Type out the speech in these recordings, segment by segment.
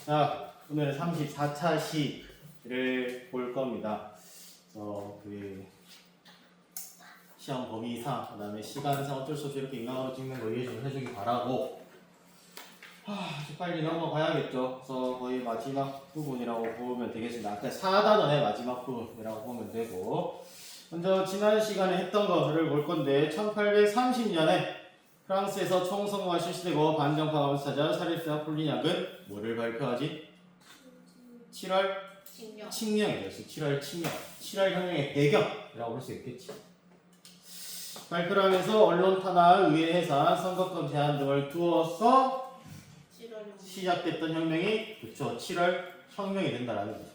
자, 오늘 34차 시를 볼 겁니다. 그 시험 범위상, 그 다음에 시간상 어쩔 수 없이 이렇게 인강으로 찍는 거 이해 좀 해주기 바라고. 빨리 넘어가야겠죠. 그래서 거의 마지막 부분이라고 보면 되겠습니다. 아까 4단원의 마지막 부분이라고 보면 되고, 먼저 지난 시간에 했던 거를 볼 건데, 1830년에 프랑스에서 총선거가 실시되고 반정파 감사자 사르스와 폴리냑은 뭐를 발표하지? 7월 칙령이었어. 7월 칙령. 7월 혁명의 배경이라고 볼 수 있겠지. 발표를 하면서 언론 탄압, 의회 해산, 선거권 제한 등을 두어서 시작됐던 혁명이 그쵸 7월 혁명이 된다라는 거죠.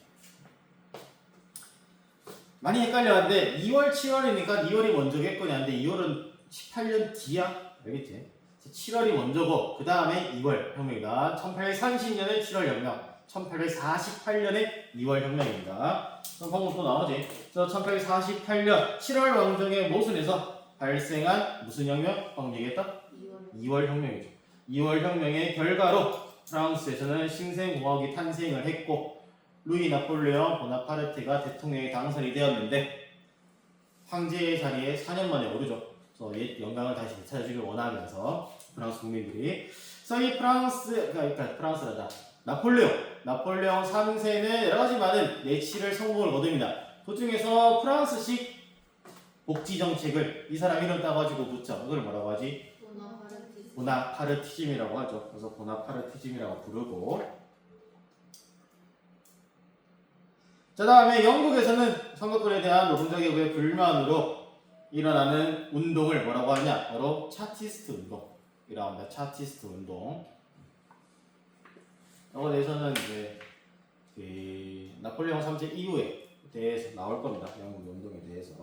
많이 헷갈려하는데 2월 7월이니까 2월이 먼저겠거냐인데 2월은 18년 뒤야. 알겠지? 7월이 먼저고 그 다음에 2월 혁명이다. 1830년에 7월 혁명, 1848년에 2월 혁명입니다. 그럼 방금 또 나오지? 1848년 7월 왕정의 모순에서 발생한 무슨 혁명? 방금 얘기했다? 2월 혁명이죠. 2월 혁명의 결과로 프랑스에서는 신생공화국이 탄생을 했고 루이 나폴레옹 보나파르테가 대통령에 당선이 되었는데 황제의 자리에 4년 만에 오르죠. 그래서 옛 영광을 다시 되찾아주길 원하면서 프랑스 국민들이. 그래서 이 프랑스라다. 나폴레옹 3세는 여러 가지 많은 내치를 성공을 거둡니다. 그 중에서 프랑스식 복지 정책을 이 사람 이름 따가지고 붙여. 그걸 뭐라고 하지? 보나파르티즘이라고 하죠. 그래서 보나파르티즘이라고 부르고. 자, 다음에 영국에서는 선거권에 대한 노동자 계급의 불만으로 일어나는 운동을 뭐라고 하냐? 바로 차티스트 운동이라고 합니다. 차티스트 운동. 이거에 대해서는 이제 그 나폴레옹 3세 이후에 대해서 나올 겁니다. 영국 운동에 대해서.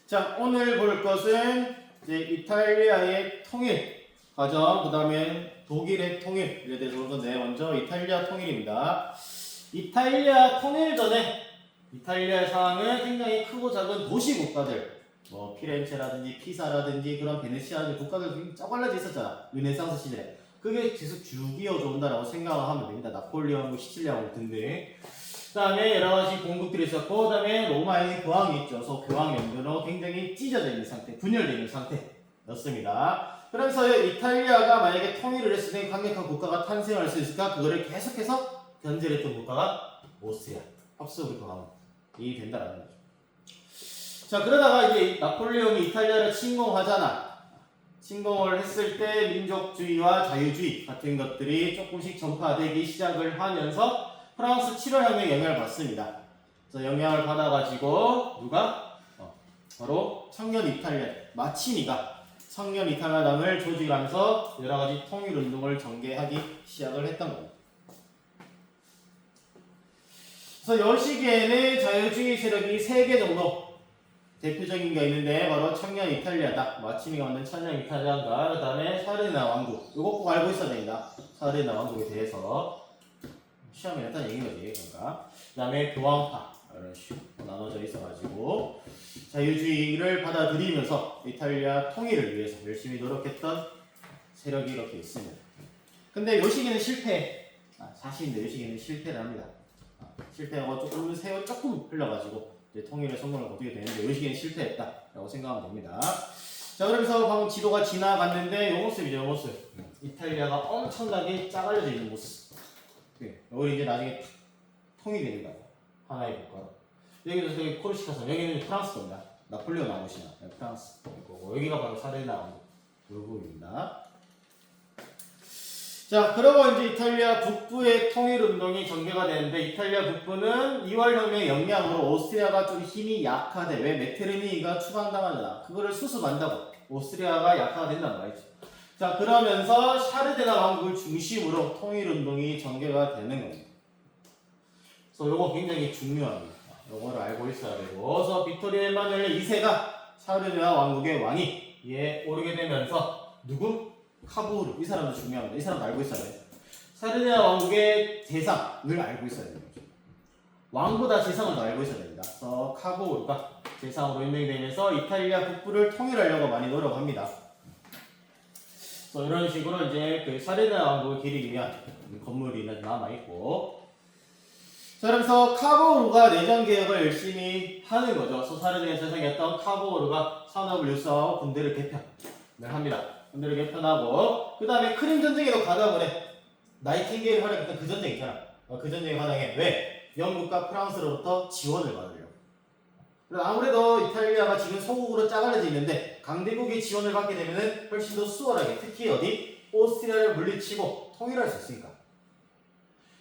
자, 오늘 볼 것은 이제 이탈리아의 통일 과정, 그 다음에 독일의 통일에 대해서 볼 건데, 먼저 이탈리아 통일입니다. 이탈리아 통일 전에 이탈리아의 상황은 굉장히 크고 작은 도시 국가들, 뭐 피렌체라든지 피사라든지 그런 베네치아라든지 국가들 쪼갈라져 있었잖아. 르네상스 시대에. 그게 계속 쭉 이어져 온다라고 생각하면 됩니다. 나폴레옹, 시칠리아 등등. 그 다음에 여러 가지 공국들이 있었고, 그 다음에 로마의 교황이 있죠. 그래서 교황 연변으로 굉장히 찢어져 있는 상태, 분열되어 있는 상태였습니다. 그래서 이탈리아가 만약에 통일을 했을 때 강력한 국가가 탄생할 수 있을까? 그거를 계속해서 견제를 했던 국가가 오스트리아, 합스부르크 왕이 된다라는 거죠. 자, 그러다가 이제 나폴레옹이 이탈리아를 침공하잖아. 침공을 했을 때 민족주의와 자유주의 같은 것들이 조금씩 전파되기 시작을 하면서 프랑스 7월 혁명에 영향을 받습니다. 그래서 영향을 받아가지고 누가? 바로 청년 이탈리아 마치니가 청년 이탈리아당을 조직하면서 여러 가지 통일 운동을 전개하기 시작을 했던 겁니다. 그래서 이 시기에는 자유주의 세력이 3개 정도 대표적인 게 있는데 바로 청년 이탈리아다. 마치니가 만든 청년 이탈리아가 그 다음에 사르디나 왕국. 이거 꼭 알고 있어야 됩니다. 사르디나 왕국에 대해서 시험에 했다는 얘기인 거지. 그러니까 그 다음에 교황파 이런 식으로 나눠져 있어가지고 자유주의를 받아들이면서 이탈리아 통일을 위해서 열심히 노력했던 세력이 이렇게 있습니다. 근데 요 시기는 실패. 사실인데 요 시기는 실패를 합니다. 실패하고 조금 세월 조금 흘러가지고 이제 통일의 성공을 거두게 되는데 요 시기는 실패했다라고 생각하면 됩니다. 자, 그러면서 방금 지도가 지나갔는데 요 모습이죠. 요 모습. 이탈리아가 엄청나게 짜갈려져 있는 모습. 여기 이제 나중에 통일이 되는 거야. 하나의 국가로. 여기도 저기 코르시카섬, 여기는 프랑스 겁니다. 나폴레옹 나오시나 프랑스. 여기가 바로 사르디나 왕국 부분입니다. 자, 그러고 이제 이탈리아 북부의 통일 운동이 전개가 되는데 이탈리아 북부는 2월 혁명의 영향으로 오스트리아가 좀 힘이 약하대. 왜? 메테르니히가 추방당하잖아. 그거를 수습한다고. 오스트리아가 약화가 된단 말이지. 자, 그러면서 샤르데나 왕국을 중심으로 통일 운동이 전개가 되는 겁니다. 그래서 요거 굉장히 중요합니다. 요거를 알고 있어야 되고. 그래서 빅토리아 에마누엘 2세가 샤르데나 왕국의 왕이 오르게 되면서 누구? 카부르. 이 사람도 중요합니다. 이 사람도 알고 있어야 돼. 샤르데나 왕국의 재상을 알고 있어야 됩니다. 왕보다 재상을 더 알고 있어야 됩니다. 그래서 카부르가 재상으로 임명이 되면서 이탈리아 북부를 통일하려고 많이 노력합니다. 그래서 이런 식으로 이제 그 사르디아 왕국을 기리기 위한 건물이 남아 있고. 자, 그래서 카보우르가 내정 개혁을 열심히 하는 거죠. 소사르디아 세상이었던 카보우르가 산업을 육성하고 군대를 개편을 합니다. 군대를 개편하고 그 다음에 크림 전쟁에도 가담을 해. 나이팅게일 활약했던 그 전쟁 있잖아. 그 전쟁에 가담해. 왜? 영국과 프랑스로부터 지원을 받으려고. 아무래도 이탈리아가 지금 소국으로 짜갈려져 있는데 강대국의 지원을 받게 되면 훨씬 더 수월하게, 특히 어디? 오스트리아를 물리치고 통일할 수 있으니까.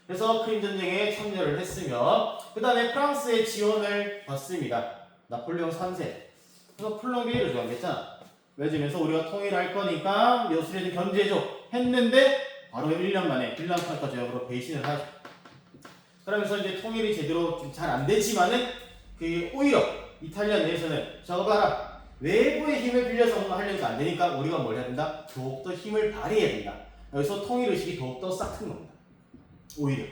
그래서 크림 전쟁에 참여를 했으며 그 다음에 프랑스의 지원을 받습니다. 나폴레옹 3세. 그래서 플럼비에를 좋아하겠잖아. 왜냐면서 우리가 통일할 거니까 여수를 견제해줘 했는데 바로 1년 만에 빌랑프랑카 조약으로 배신을 하죠. 그러면서 이제 통일이 제대로 좀 잘 안 되지만은 그 오히려 이탈리아 내에서는 저거 봐라. 외부의 힘을 빌려서 뭔가 하려니까 안 되니까 우리가 뭘 해야 된다? 더욱더 힘을 발휘해야 된다. 여기서 통일의식이 더욱더 싹 튼 겁니다. 오히려.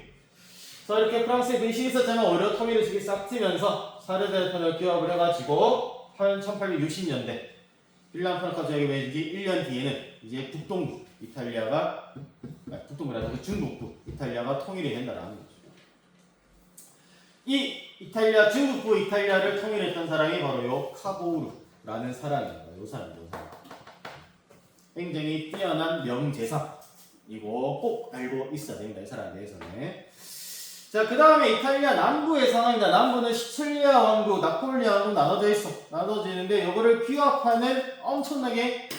그래서 이렇게 프랑스에 배신이 있었잖아요. 오히려 통일의식이 싹 트면서 사르디아 편을 기업을 해가지고 1860년대 빌랑프랑카 조약이 맺은 지 1년 뒤에는 이제 북동부 이탈리아가 북동부라는 그 중북부 이탈리아가 통일이 된다라는 거죠. 이 이탈리아 중북부 이탈리아를 통일했던 사람이 바로 요 카보우르라는 사람입니다. 요 사람입니다. 굉장히 뛰어난 명제사이고 꼭 알고 있어야 됩니다. 이 사람에 대해서는. 자, 그 다음에 이탈리아 남부의 상황입니다. 남부는 시칠리아 왕국, 나폴리 왕국 나눠져 있어. 나눠지는데 이거를 규합하는 엄청나게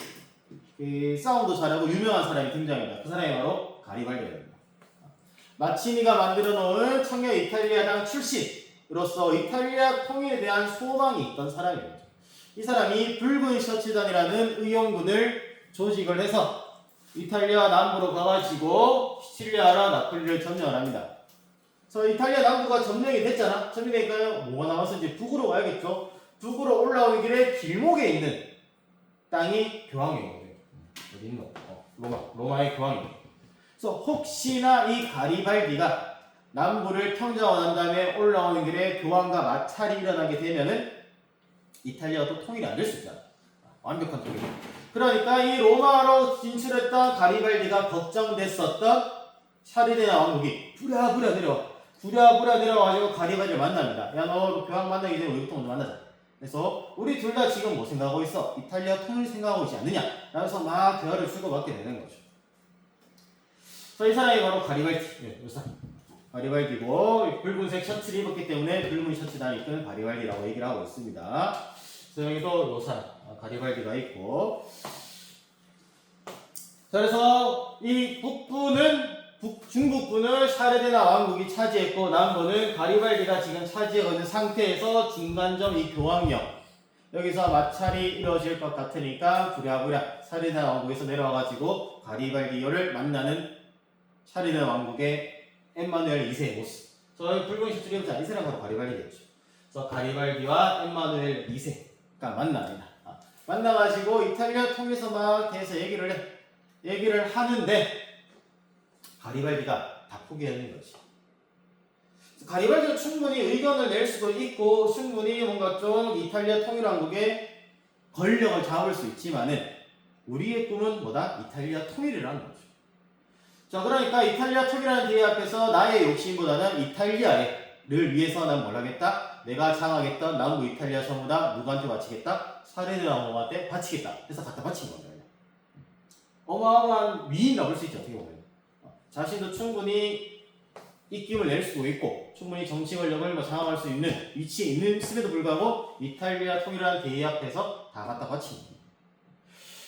싸움도 잘하고 유명한 사람이 등장합니다. 그 사람이 바로 가리발디입니다. 마치니가 만들어 놓은 청년 이탈리아당 출신으로서 이탈리아 통일에 대한 소망이 있던 사람입니다. 이 사람이 붉은 셔츠단이라는 의용군을 조직을 해서 이탈리아 남부로 가가지고 시칠리아라 나폴리를 점령을 합니다. 그래서 이탈리아 남부가 점령이 됐잖아. 점령되니까 뭐가 나와서 이제 북으로 가야겠죠. 북으로 올라오는 길에 길목에 있는 땅이 교황이거든요. 어디 있노? 로마의 교황이에요. 그래서 혹시나 이 가리발디가 남부를 평정한 다음에 올라오는 길에 교황과 마찰이 일어나게 되면은 이탈리아가 또 통일이 안 될 수 있잖아. 완벽한 통일. 그러니까 이 로마로 진출했던 가리발디가 걱정됐었던 사르디아 왕국이 부랴부랴 내려와가지고 가리발디를 만납니다. 야, 너 교황 만나기 전에 우리부터 먼저 만나자. 그래서 우리 둘 다 지금 뭐 생각하고 있어? 이탈리아 통일 생각하고 있지 않느냐? 라면서 막 대화를 주고받게 되는 거죠. 그래서 이 사람이 바로 가리발디. 가리발디고 붉은색 셔츠를 입었기 때문에 붉은 셔츠단을 이끄는 가리발디라고 얘기를 하고 있습니다. 그래서 여기도 요 사람 가리발디가 있고. 자, 그래서 이 중북부는 사르디아 왕국이 차지했고 남부는 가리발디가 지금 차지하고 있는 상태에서 중간점 이 교황령 여기서 마찰이 이루어질 것 같으니까 부랴부랴 사르디아 왕국에서 내려와가지고 가리발디를 만나는 사르디아 왕국의 엠마누엘 2세의 모습. 저희 붉은 셔츠를 입자 이 사람 바로 가리발디겠죠. 그래서 가리발디와 엠마누엘 2세가 만납니다. 만나가지고 이탈리아 통해서 막 대해서 얘기를 하는데 가리발디가 다 포기하는 거지. 가리발디가 충분히 의견을 낼 수도 있고 충분히 뭔가 좀 이탈리아 통일왕국의 권력을 잡을 수 있지만은 우리의 꿈은 뭐다? 이탈리아 통일이라는 거죠. 자, 그러니까 이탈리아 통일이라는 대회 앞에서 나의 욕심보다는 이탈리아를 위해서 난 뭘 하겠다? 내가 장하겠던 남부 이탈리아 전부 다 누구한테 바치겠다? 사르디아 왕국한테 바치겠다. 그래서 갖다 바친 겁니다. 어마어마한 위인이 나올 수 있죠. 어떻게 보면. 자신도 충분히 입김을 낼 수도 있고 충분히 정치 권력을 장악할 수 있는 위치에 있음에도 불구하고 이탈리아 통일이라는 대의 앞에서 다 갖다 바친 겁니다.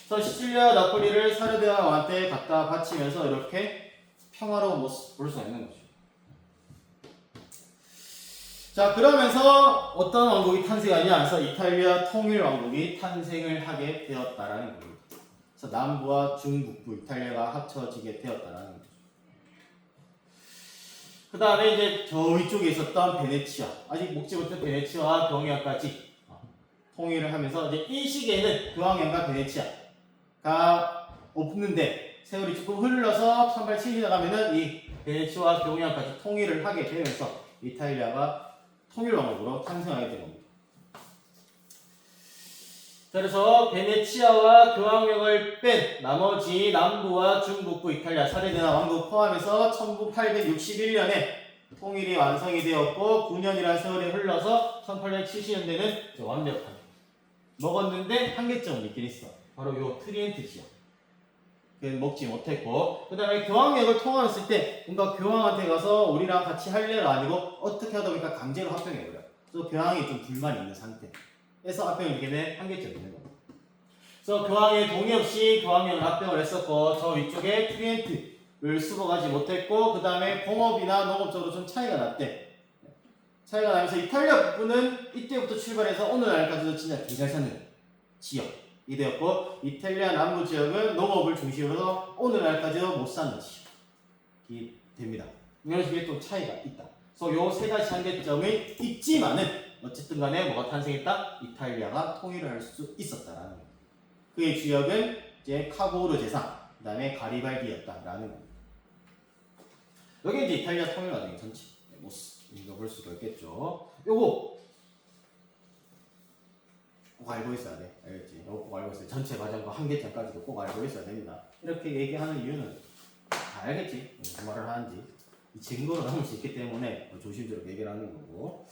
그래서 시칠리아 나폴리를 사르디아 왕한테 갖다 바치면서 이렇게 평화로운 모습 볼 수 있는 거죠. 자, 그러면서 어떤 왕국이 탄생하냐? 그래서 이탈리아 통일 왕국이 탄생을 하게 되었다라는 겁니다. 그래서 남부와 중북부 이탈리아가 합쳐지게 되었다라는 거죠. 그 다음에 이제 저 위쪽에 있었던 베네치아, 아직 먹지 못한 베네치아와 교황연까지 통일을 하면서 이제 이 시기에는 교황연과 베네치아가 없는데 세월이 조금 흘러서 1870년 가면은 이 베네치아와 교황연까지 통일을 하게 되면서 이탈리아가 통일왕국으로 탄생하게 된 겁니다. 자, 그래서 베네치아와 교황령을 뺀 나머지 남부와 중북부 이탈리아 사르디아 왕국 포함해서 1861년에 통일이 완성이 되었고 9년이라는 세월이 흘러서 1870년대는 완벽하게 먹었는데 한계점은 있긴 있어. 바로 요 트리엔트 지역. 먹지 못했고, 그 다음에 교황역을 통화했을 때 뭔가 교황한테 가서 우리랑 같이 할 일은 아니고 어떻게 하다 보니까 강제로 합병해버려. 그래서 교황이 좀 불만이 있는 상태에서 합병이 되게 된 한계점이 있는 겁니다. 그래서 교황의 동의 없이 교황역을 합병을 했었고, 저 위쪽에 트리엔트를 수복하지 못했고, 그 다음에 공업이나 농업적으로 좀 차이가 났대. 차이가 나면서 이탈리아 북부는 이때부터 출발해서 오늘날까지도 진짜 개잘 사는 지역이 되었고, 이탈리아 남부 지역은 농업을 중심으로 오늘날까지도 못 사는 지역이 됩니다. 이런 식의 또 차이가 있다. 그래서 요 세 가지 한계점이 있지만은 어쨌든 간에 뭐가 탄생했다? 이탈리아가 통일을 할 수 있었다라는 거예요. 그의 주역은 이제 카보르 제상, 그 다음에 가리발디였다라는 겁니다. 여기 이제 이탈리아 통일 과정의 전체 모습 읽어볼 수가 있겠죠. 요거 꼭 알고 있어야 돼. 알겠지? 요거 꼭 알고 있어야 돼. 전체 과정과 한계점까지도 꼭 알고 있어야 됩니다. 이렇게 얘기하는 이유는 다 알겠지? 무슨 말을 하는지. 이 증거로 남을 수 있기 때문에 조심스럽게 얘기를 하는 거고.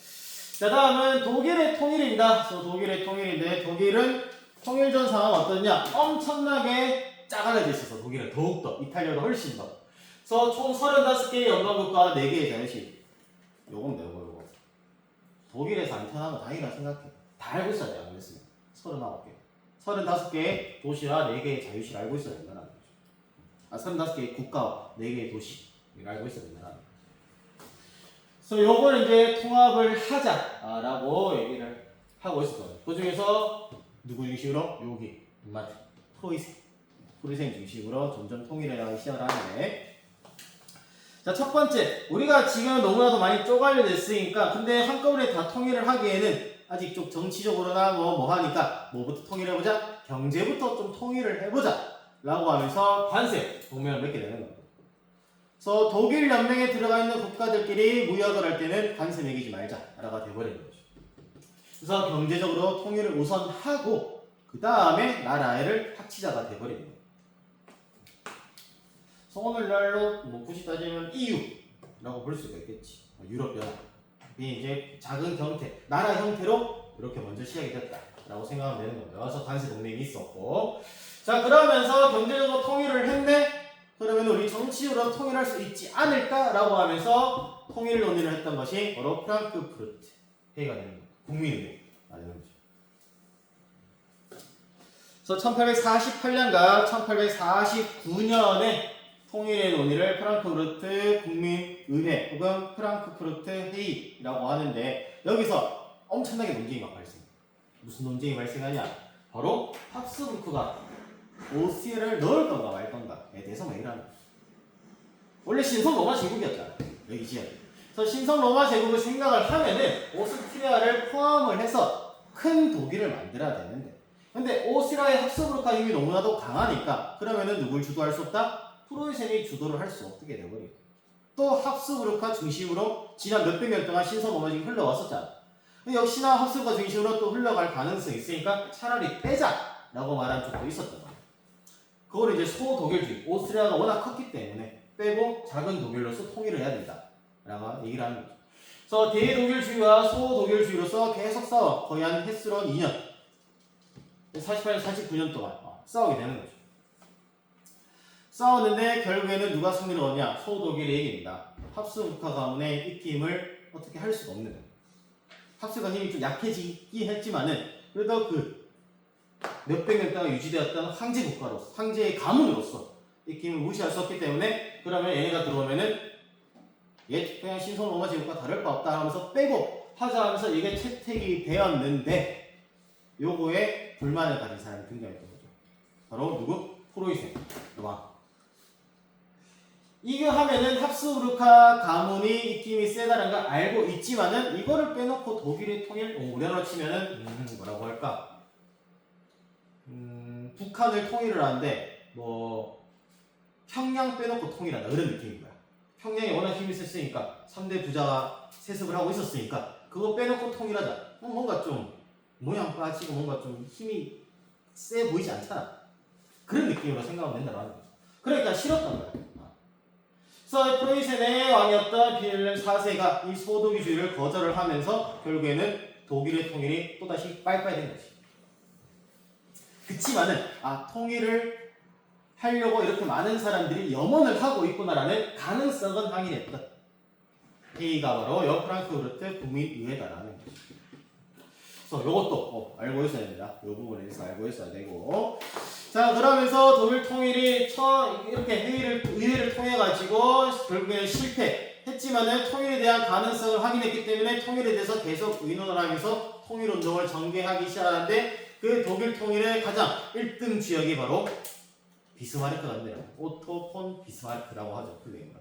자, 다음은 독일의 통일입니다. 그래서 독일의 통일인데, 독일은 통일 전 상황 어떠냐? 엄청나게 짜갈려져 있어서 독일은 더욱더, 이탈리아보다 훨씬 더. 그래서 총 35개의 연방국가 4개의 자유시. 요건 요거. 독일에서 안 태어나면 다행이라 생각해. 다 알고 있어야 돼, 안 그랬으면. 39개. 35개의 도시와 4개의 자유시를 알고 있어야 된다는 거죠. 35개의 국가와 4개의 도시. 이걸 알고 있어야 된다는 거죠. 그래서 요걸 이제 통합을 하자라고 얘기를 하고 있었거든요. 그 중에서 누구 중심으로? 여기. 프로이센 중심으로 점점 통일해 나가기 시작을 하는데, 자, 첫 번째, 우리가 지금 너무나도 많이 쪼갈려졌으니까, 근데 한꺼번에 다 통일을 하기에는 아직 좀 정치적으로나 뭐 하니까 뭐부터 통일해보자? 경제부터 좀 통일을 해보자 라고 하면서 관세 동맹을 맺게 되는 겁니다. 그래서 독일 연맹에 들어가 있는 국가들끼리 무역을 할 때는 관세 매기지 말자라가 돼버리는 거죠. 그래서 경제적으로 통일을 우선 하고 그 다음에 나라를 합치자가 돼버리는 거예요. 그래서 오늘날로 뭐 굳이 따지면 EU라고 볼 수가 있겠지. 유럽연합. 이 이제 작은 형태, 나라 형태로 이렇게 먼저 시작이 됐다라고 생각하면 되는 겁니다. 그래서 관세 동맹이 있었고, 자, 그러면서 경제적으로 통일을 했네. 그러면 우리 정치적으로 통일할 수 있지 않을까라고 하면서 통일 논의를 했던 것이 바로 프랑크푸르트 회의가 되는 겁니다. 국민회의가 되는 거죠. 그래서 1848년과 1849년에 통일의 논의를 프랑크푸르트 국민의회 혹은 프랑크푸르트 회의라고 하는데, 여기서 엄청나게 논쟁이 막 발생해요. 무슨 논쟁이 발생하냐? 바로 합스부르크가 오스트리아를 넣을 건가 말 건가에 대해서 얘기를 하는 거예요. 원래 신성 로마 제국이었잖아요, 여기 지역이. 그래서 신성 로마 제국을 생각을 하면은 오스트리아를 포함을 해서 큰 독일을 만들어야 되는데, 근데 오스트리아의 합스부르크가 힘이 너무나도 강하니까 그러면은 누굴 주도할 수 없다? 프로이센이 주도를 할 수 없게 돼버리고, 또 합스부르크 중심으로 지난 몇백 년 동안 신성 로마 제국이 흘러왔었잖아. 역시나 합스부르크 중심으로 또 흘러갈 가능성이 있으니까 차라리 빼자라고 말한 쪽도 있었던 거예요. 그걸 이제 소독일주의, 오스트리아가 워낙 컸기 때문에 빼고 작은 독일로서 통일을 해야 된다라고 얘기를 하는 거죠. 그래서 대독일주의와 소독일주의로서 계속 싸워 거의 한 횟수로 2년, 48년, 49년 동안 싸우게 되는 거죠. 싸웠는데 결국에는 누가 승리를 얻냐? 소독일의 얘기입니다. 합스부르크 가문의 입김을 어떻게 할 수가 없는 거예요. 합스부르크 힘이 좀 약해지긴 했지만은 그래도 그 몇백 년 동안 유지되었던 황제 국가로서, 황제의 가문으로서 입김을 무시할 수 없기 때문에, 그러면 얘네가 들어오면은 얘 그냥 신성 로마 제국과 다를 바 없다 하면서 빼고 하자 하면서 이게 채택이 되었는데, 요거에 불만을 가진 사람이 등장했던 거죠. 바로 누구? 프로이센 왕. 이거 하면은 합스부르크 가문이 입김이 세다는 걸 알고 있지만은, 이거를 빼놓고 독일의 통일, 우리나라로 치면은 뭐라고 할까? 북한을 통일을 하는데 뭐 평양 빼놓고 통일한다 이런 느낌인 거야. 평양에 워낙 힘이 셌으니까 3대 부자가 세습을 하고 있었으니까 그거 빼놓고 통일하자. 뭔가 좀 모양 빠지고 뭔가 좀 힘이 세 보이지 않잖아. 그런 느낌으로 생각하면 된다는 거죠. 그러니까 싫었던 거야. 그래서 프로이센의 왕이었던 빌헬름 4세가 이 소독이주의를 거절을 하면서 결국에는 독일의 통일이 또다시 빠이빠이 된 거지. 그치만은 통일을 하려고 이렇게 많은 사람들이 염원을 하고 있구나라는 가능성은 확인했다. A가 바로 프랑크푸르트 국민의회다라는 거죠. 그래서 이것도 알고 있어야 됩니다. 이 부분에 대해서 알고 있어야 되고. 자, 그러면서 독일 통일이 이렇게 의회를 통해 가지고 결국에는 실패했지만은 통일에 대한 가능성을 확인했기 때문에 통일에 대해서 계속 의논을 하면서 통일 운동을 전개하기 시작하는데 그 독일 통일의 가장 1등 주역이 바로 비스마르크가 됩니다. 오토 폰 비스마르크라고 하죠. 플레이가.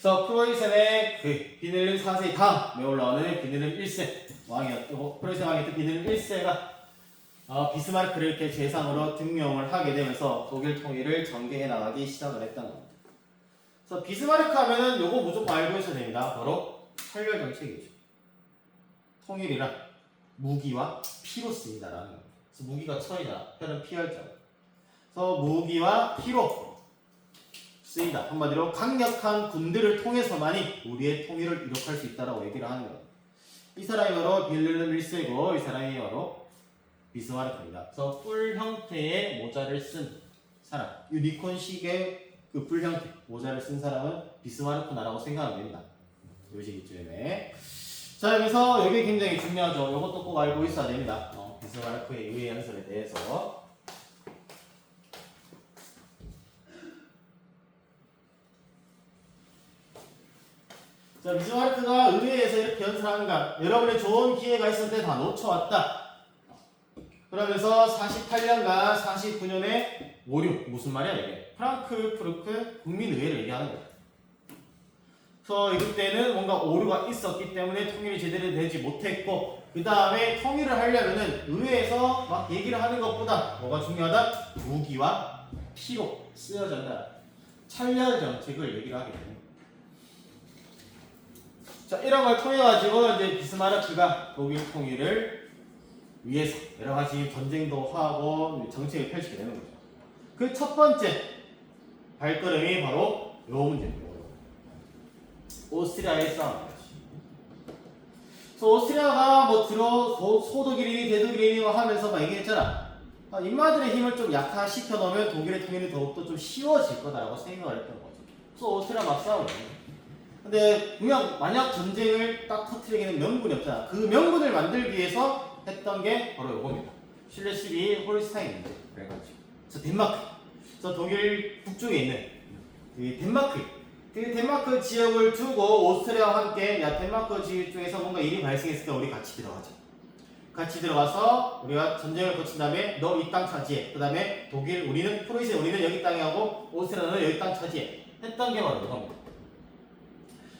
그래서 프로이센의 비늘림 4세의 다음에 올라오는 비늘림 1세 왕이었고 프로이센 왕이었던 비늘림 1세가 비스마르크를 이렇게 재상으로 등용을 하게 되면서 독일 통일을 전개해 나가기 시작을 했던 겁니다. 그래서 비스마르크 하면은 요거 무조건 알고 있어야 됩니다. 바로 철렬 정책이죠. 통일이란 무기와 피로 쓰인다라는 겁니다. 그래서 무기가 철이잖아. 혈은 피혈자고. 그래서 무기와 피로 쓰인다. 한마디로 강력한 군대를 통해서만이 우리의 통일을 이룩할 수 있다라고 얘기를 하는 거예요. 이 사람이 바로 빌헬름 1세고 이 사람이 바로 비스마르크입니다. 그래서 뿔 형태의 모자를 쓴 사람, 유니콘식의 그 뿔 형태 모자를 쓴 사람은 비스마르크나라고 생각하면 됩니다. 요 시기쯤에. 자, 여기서 여기 굉장히 중요하죠. 이것도 꼭 알고 있어야 됩니다. 비스마르크의 의회 연설에 대해서. 자, 비스마르크가 의회에서 이렇게 연설하는가? 여러분의 좋은 기회가 있을 때 다 놓쳐왔다. 그러면서 48년과 49년에 오류 무슨 말이야 이게? 프랑크푸르트 국민의회를 얘기하는 거야. 그래서 이때는 뭔가 오류가 있었기 때문에 통일이 제대로 되지 못했고 그 다음에 통일을 하려면은 의회에서 막 얘기를 하는 것보다 뭐가 중요하다? 무기와 피로 쓰여진다. 철렬 정책을 얘기를 하게 됩니다. 자, 이런 걸 통해 가지고 이제 비스마르크가 독일 통일을 위해서 여러 가지 전쟁도 하고 정책을 펼치게 되는 거죠. 그 첫 번째 발걸음이 바로 요 문제입니다. 오스트리아의 싸움이죠. 그래서 오스트리아가 뭐 소독일이니 대독일이니 하면서 막 얘기했잖아. 인마들의 힘을 좀 약화시켜 놓으면 독일의 통일이 더욱더 좀 쉬워질 거다라고 생각을 했던 거죠. 그래서 오스트리아 막 싸우는 거예요. 근데 분명 만약 전쟁을 딱 터뜨리기에는 명분이 없잖아. 그 명분을 만들기 위해서 했던 게 바로 이겁니다. 실내 12 홀스타인 문제. 그래가지고. 그래서 덴마크. 그래서 독일 북쪽에 있는 그 덴마크 지역을 두고 오스트리아와 함께 야 덴마크 지역 쪽에서 뭔가 일이 발생했으니까 우리 같이 들어가자. 같이 들어가서 우리가 전쟁을 거친 다음에 너 이 땅 차지해. 그 다음에 독일 우리는 프로이센 우리는 여기 땅에 하고 오스트리아는 여기 땅 차지해. 했던 게 바로 이겁니다.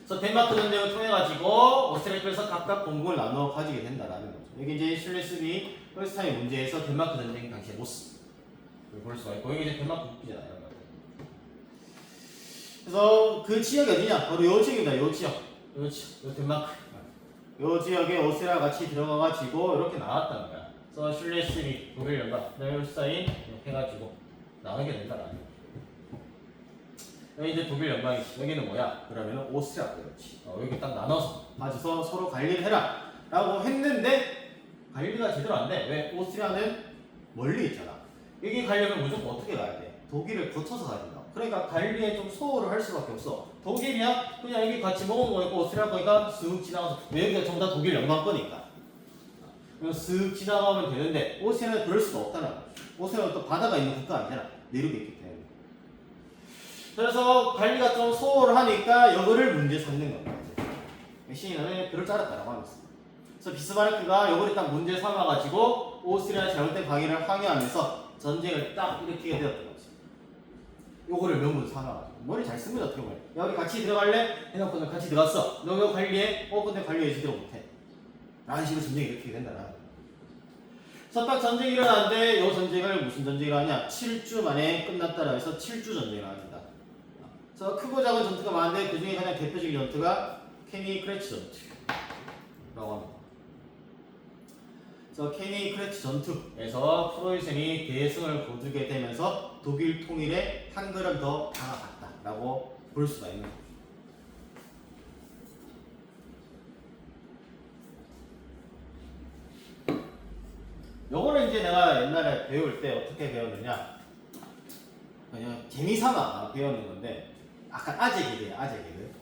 그래서 덴마크 전쟁을 통해 가지고 오스트리아에서 각각 공국을 나눠 가지게 된다라는 거죠. 여기 이제 슐레스비 홀스타인 문제에서 덴마크 전쟁 당시의 모습을 볼 수가 있고 여기 이제 덴마크 국기잖아요. 그래서 그 지역이 어디냐? 바로 요 지역입니다. 요 지역, 요 덴마크. 요 지역에 오스트리아 같이 들어가 가지고 이렇게 나왔다는 거야. 그래서 슐레스비 독일 연방, 홀스타인 이렇게 해가지고 나오게 된다라는 거야. 여기 이제 독일 연방이지. 여기는 뭐야? 그러면 오스트리아 그렇지. 여기 딱 나눠서 가져서 서로 관리를 해라 라고 했는데 관리가 제대로 안 돼. 왜? 오스트리아는 멀리 있잖아. 여기 가려면 무조건 어떻게 가야 돼? 독일을 거쳐서 가야 된다. 그러니까 관리에 좀 소홀을 할 수밖에 없어. 독일이야 그냥 여기 같이 먹은 거 있고 오스트리아 거니까 쓱 지나가서 왜 여기가 전부 다 독일 연방권이니까 그냥 쓱 지나가면 되는데 오스트리아는 그럴 수가 없다는 거야. 오스트리아는 또 바다가 있는 국가 아니잖아. 내륙에 있기 때문에. 그래서 관리가 좀 소홀하니까 이거를 문제 삼는 겁니다. 시인은 그럴 줄 알았다라고 하고 있습니다. 그래서 비스마르크가 이거를 딱 문제 삼아가지고 오스트리아의 잘못된 방해를 항의하면서 전쟁을 딱 일으키게 되었던 거지. 요거를 명분 삼아가지고 머리 잘 쓴 거죠 어떻게 보면. 야 우리 같이 들어갈래? 해놓고는 같이 들어갔어. 너 이거 관리해? 근데 관리해 제대로 못해. 라는 식으로 전쟁이 일으키게 된다라는 거야. 그래서 딱 전쟁이 일어나는데 이 전쟁을 무슨 전쟁이라 하냐? 7주 만에 끝났다라 해서 7주 전쟁을 합니다. 그래서 크고 작은 전투가 많은데 그 중에 가장 대표적인 전투가 케니 크레치 전투라고 합니다. 그래서 케니크레츠 전투에서 프로이센이 대승을 거두게 되면서 독일 통일에 한 걸음 더 다가갔다라고 볼 수가 있는 거죠. 요거는 이제 내가 옛날에 배울 때 어떻게 배웠느냐, 그냥 재미삼아 배우는 건데 약간 아재 개그예요, 아재 개그.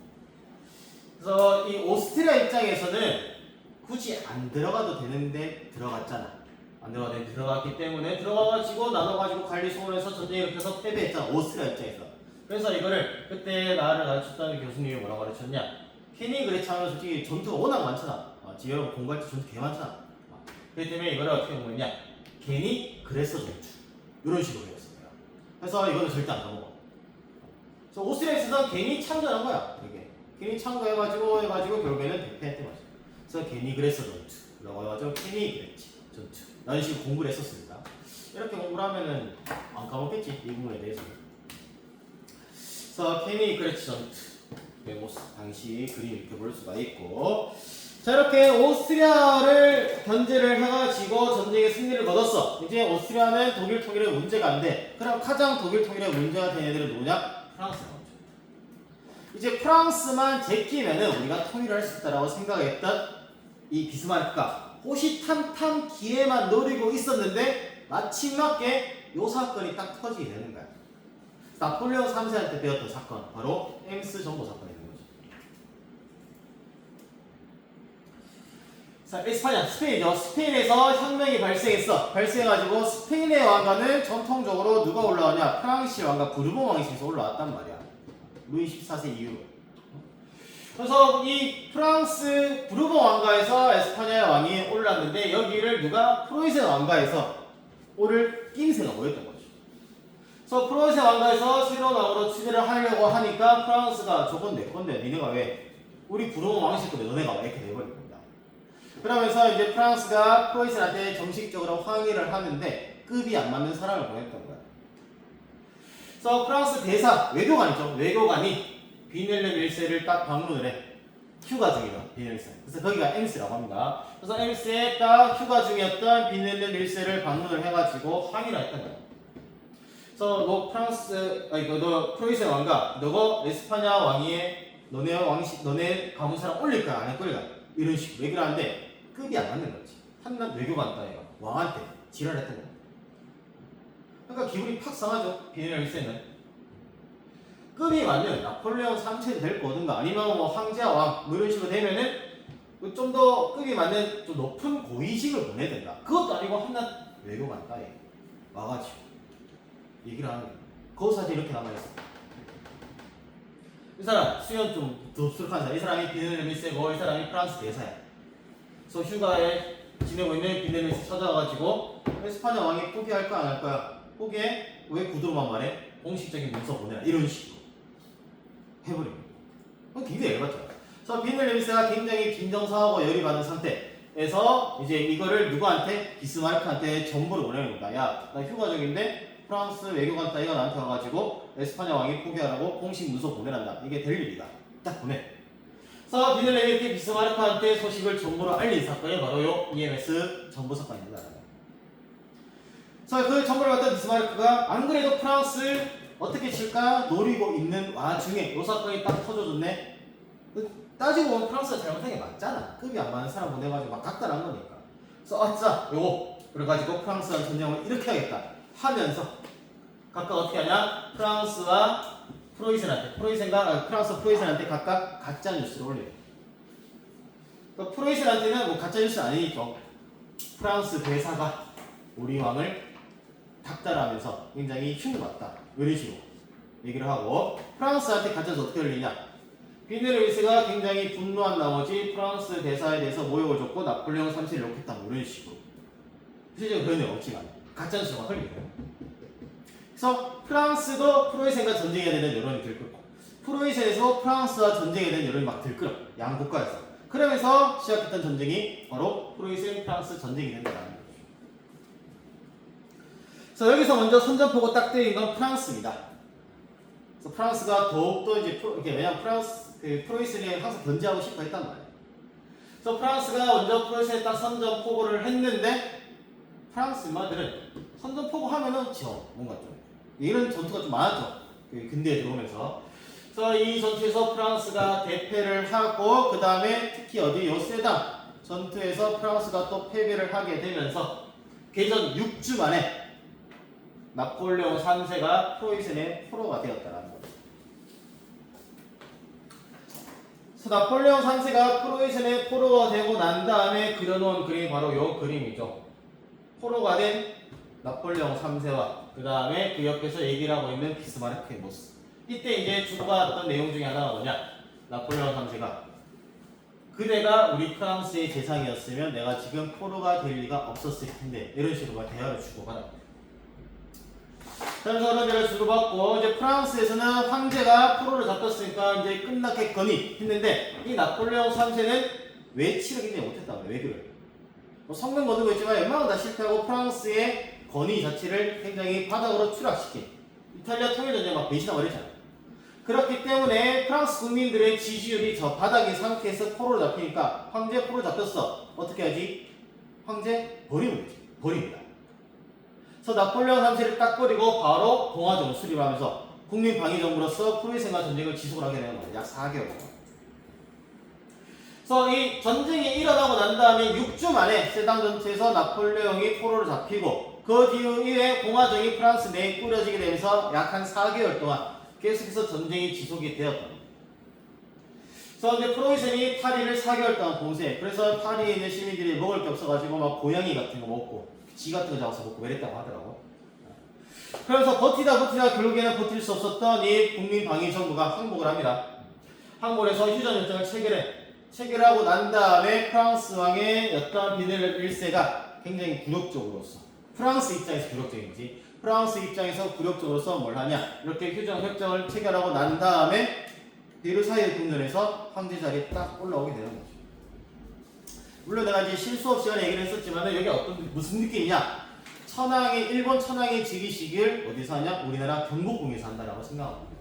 그래서 이 오스트리아 입장에서는 굳이 안 들어가도 되는데 들어갔잖아. 안 들어가도 되는데 들어갔기 때문에 들어가가지고 나눠가지고 관리 소원에서 전쟁을 일으켜서 패배했잖아, 오스트리아 입장에서. 그래서 이거를 그때 나를 가르쳤던 교수님이 뭐라고 가르쳤냐, 케니그레츠 하면 솔직히 전투가 워낙 많잖아. 지금 여러분 공부할 때 전투 개 많잖아. 그렇기 때문에 이거를 어떻게 보느냐, 케니그레스 전투 이런 식으로 배웠어요. 그래서 이거는 절대 안 까먹어. 그래서 오스트리아에서 괜히 참전한 거야. 이게 괜히 참가해가지고 결국에는 대패했던 거죠. 그래서 케니그레스 전투라고 해가지고 케니그레츠 전투 이런 식으로 공부를 했었습니다. 이렇게 공부를 하면은 안 까먹겠지, 이 부분에 대해서는. 그래서 케니그레츠 전투의 모습, 당시 그림 이렇게 볼 수가 있고, 자, 이렇게 오스트리아를 견제를 해가지고 전쟁에 승리를 거뒀어. 이제 오스트리아는 독일 통일에 문제가 안 돼. 그럼 가장 독일 통일에 문제가 된 애들은 누구냐? 프랑스 나오죠. 이제 프랑스만 제끼면은 우리가 통일을 할 수 있다라고 생각했던 이 비스마르크가 호시탐탐 기회만 노리고 있었는데 마침맞게 요 사건이 딱 터지게 되는 거야. 나폴레옹 3세한테 배웠던 사건, 바로 엠스 정보 사건이 되는 거죠. 자, 에스파냐, 스페인이죠. 스페인에서 혁명이 발생했어. 발생해가지고 스페인의 왕가는 전통적으로 누가 올라오냐? 프랑스의 왕가 부르봉 왕실에서 올라왔단 말이야. 루이 14세 이후로. 그래서 이 프랑스 부르봉 왕가에서 에스파냐의 왕이 올랐는데 여기를 누가? 프로이센 왕가에서 오를 낌새가 모였던 거죠. 그래서 프로이센 왕가에서 새로운 왕으로 추대를 하려고 하니까 프랑스가 저건 내 건데 니네가 왜 우리 부르봉 왕실 건데 너네가 왜 이렇게 내버린 겁니다. 그러면서 이제 프랑스가 프로이센한테 정식적으로 항의를 하는데 급이 안 맞는 사람을 보냈던 거야. 그래서 프랑스 대사, 외교관이죠. 외교관이 비넬름 1세를 딱 방문을 해. 휴가 중이다, 비넬름 1세. 그래서 거기가 엠스라고 합니다. 그래서 엠스에 딱 휴가 중이었던 비넬름 1세를 방문을 해가지고 항의를 했던 거야. 그래서 너 프로이센 왕가, 너가 에스파냐 왕위에 너네 가문 사람 올릴 거야, 안 할 거야? 이런 식으로 얘기를 하는데 급이 안 맞는 거지. 한낱 외교관 따위가 왕한테 지랄했던 거야. 그러니까 기분이 팍 상하죠, 비넬름 1세는. 급이 맞는 나폴레옹 3세도 될 거든가 아니면 뭐 황제와 왕 뭐 이런 식으로 되면은 좀 더 급이 맞는 좀 높은 고위직을 보내야 된다. 그것도 아니고 한낱 외교관 따위 와가지고 얘기를 하는 거야. 그 사진 이렇게 남아있어. 이 사람 수염 좀 덥수룩한 사람, 이 사람이 비넬름 1세고 이 사람이 프랑스 대사야. 그래서 휴가에 지내고 있는 비넬름 1세 찾아와가지고 에스파냐 왕이 포기할 거야 안 할 거야? 포기해? 왜 구두로만 말해? 공식적인 문서 보내라, 이런 식으로 해버립니다. 굉장히 열받죠. 그래서 비넬름 1세가 굉장히 빈정상하고 열이 받은 상태에서 이제 이거를 누구한테? 비스마르크한테 전보를 보내는 겁니다. 야, 나 휴가 중인데 프랑스 외교관 따위가 나한테 와가지고 에스파냐 왕이 포기하라고 공식 문서 보내란다. 이게 될 일이다. 딱 보내. 그래서 비넬름이 이렇게 비스마르크한테 소식을 전보로 알린 사건이 바로 요 EMS 전보 사건입니다. 그래서 그 정보를 받던 비스마르크가 안 그래도 프랑스를 어떻게 칠까 노리고 있는 와중에 요 사건이 딱 터져줬네. 따지고 보면 프랑스가 잘못한 게 맞잖아. 급이 안 맞는 사람 보내가지고 막 각달한 거니까. 그래서 아싸 요거 그래가지고 프랑스랑 전쟁을 이렇게 하겠다 하면서 각각 어떻게 하냐? 프랑스와 프랑스 프로이센한테 각각 가짜 뉴스를 올려요. 그러니까 프로이센한테는 뭐 가짜 뉴스는 아니니까 프랑스 대사가 우리 왕을 닥달하면서 굉장히 흉봤다 이런 식으로 얘기를 하고, 프랑스한테 가짜서 어떻게 열리냐? 비넬름 1세가 굉장히 분노한 나머지 프랑스 대사에 대해서 모욕을 줬고 나폴레옹 3세를 욕했다 이런 식으로. 실제로 그런 내용 없지만 가짜 뉴스가 흘리는 거예요. 그래서 프랑스도 프로이센과 전쟁해야 되는 여론이 들끓고 프로이센에서 프랑스와 전쟁해야 되는 여론이 막 들끓어, 양 국가에서. 그러면서 시작했던 전쟁이 바로 프로이센 프랑스 전쟁이 된다는 거죠. 그래서 여기서 먼저 선전포고 딱 때린 건 프랑스입니다. 그래서 프랑스가 더욱더 이제 왜냐면 프로이센이 항상 견제하고 싶어 했단 말이에요. 그래서 프랑스가 먼저 프로이센에 딱 선전포고를 했는데 프랑스 인마들은 선전포고 하면은 뭔가 좀 이런 전투가 좀 많았죠. 근대에 들어오면서. 그래서 이 전투에서 프랑스가 대패를 하고 그 다음에 특히 요 세당 전투에서 프랑스가 또 패배를 하게 되면서 개전 6주 만에 나폴레옹 3세가 프로이센의 포로가 되었다라는 거죠. 그래서 나폴레옹 3세가 프로이센의 포로가 되고 난 다음에 그려놓은 그림이 바로 이 그림이죠. 포로가 된 나폴레옹 3세와 그 다음에 그 옆에서 얘기를 하고 있는 비스마르크의 모습. 이때 이제 주고받았던 내용 중에 하나가 뭐냐? 나폴레옹 3세가 그대가 우리 프랑스의 재상이었으면 내가 지금 포로가 될 리가 없었을 텐데 이런 식으로 대화를 주고받았다. 그래서 그런 대화를 주고받고 이제 프랑스에서는 황제가 포로를 잡혔으니까 이제 끝났겠거니 했는데 이 나폴레옹 3세는 외치를 굉장히 못했다고 해요. 외교를. 성능 거두고 있지만 웬만하면 다 실패하고 프랑스의 권위 자체를 굉장히 바닥으로 추락시킨 이탈리아 통일전쟁 막 배신하고 이랬잖아요. 그렇기 때문에 프랑스 국민들의 지지율이 저 바닥인 상태에서 포로를 잡히니까 황제 포로 잡혔어. 어떻게 하지? 황제 버리면 되지. 버립니다. 그래서 나폴레옹 3세를 딱 버리고 바로 공화정을 수립하면서 국민 방위 정부로서 프로이센과 전쟁을 지속을 하게 되는 거예요. 약 4개월 동안. 그래서 이 전쟁이 일어나고 난 다음에 6주 만에 세당 전투에서 나폴레옹이 포로를 잡히고 그 뒤에 공화정이 프랑스 내에 꾸려지게 되면서 약 한 4개월 동안 계속해서 전쟁이 지속이 되었다. 그래서 이제 프로이센이 파리를 4개월 동안 봉쇄. 그래서 파리에 있는 시민들이 먹을 게 없어가지고 막 고양이 같은 거 먹고 쥐 같은 거 잡아서 먹고 이랬다고 하더라고. 그래서 버티다 결국에는 버틸 수 없었던 이 국민 방위 정부가 항복을 합니다. 항복을 해서 휴전 협정을 체결하고 난 다음에 프랑스 왕의 어떤 비네르 1세가 굉장히 굴욕적으로서 프랑스 입장에서 굴욕적인지 프랑스 입장에서 굴욕적으로서 뭘 하냐 이렇게 휴전 협정을 체결하고 난 다음에 베르사유 궁전에서 황제 자리에 딱 올라오게 되는 거죠. 물론 내가 이제 실수업 시간에 얘기를 했었지만 여기 무슨 느낌이냐 일본 천황의 즉위식을 어디서 하냐 우리나라 경복궁에서 한다라고 생각합니다.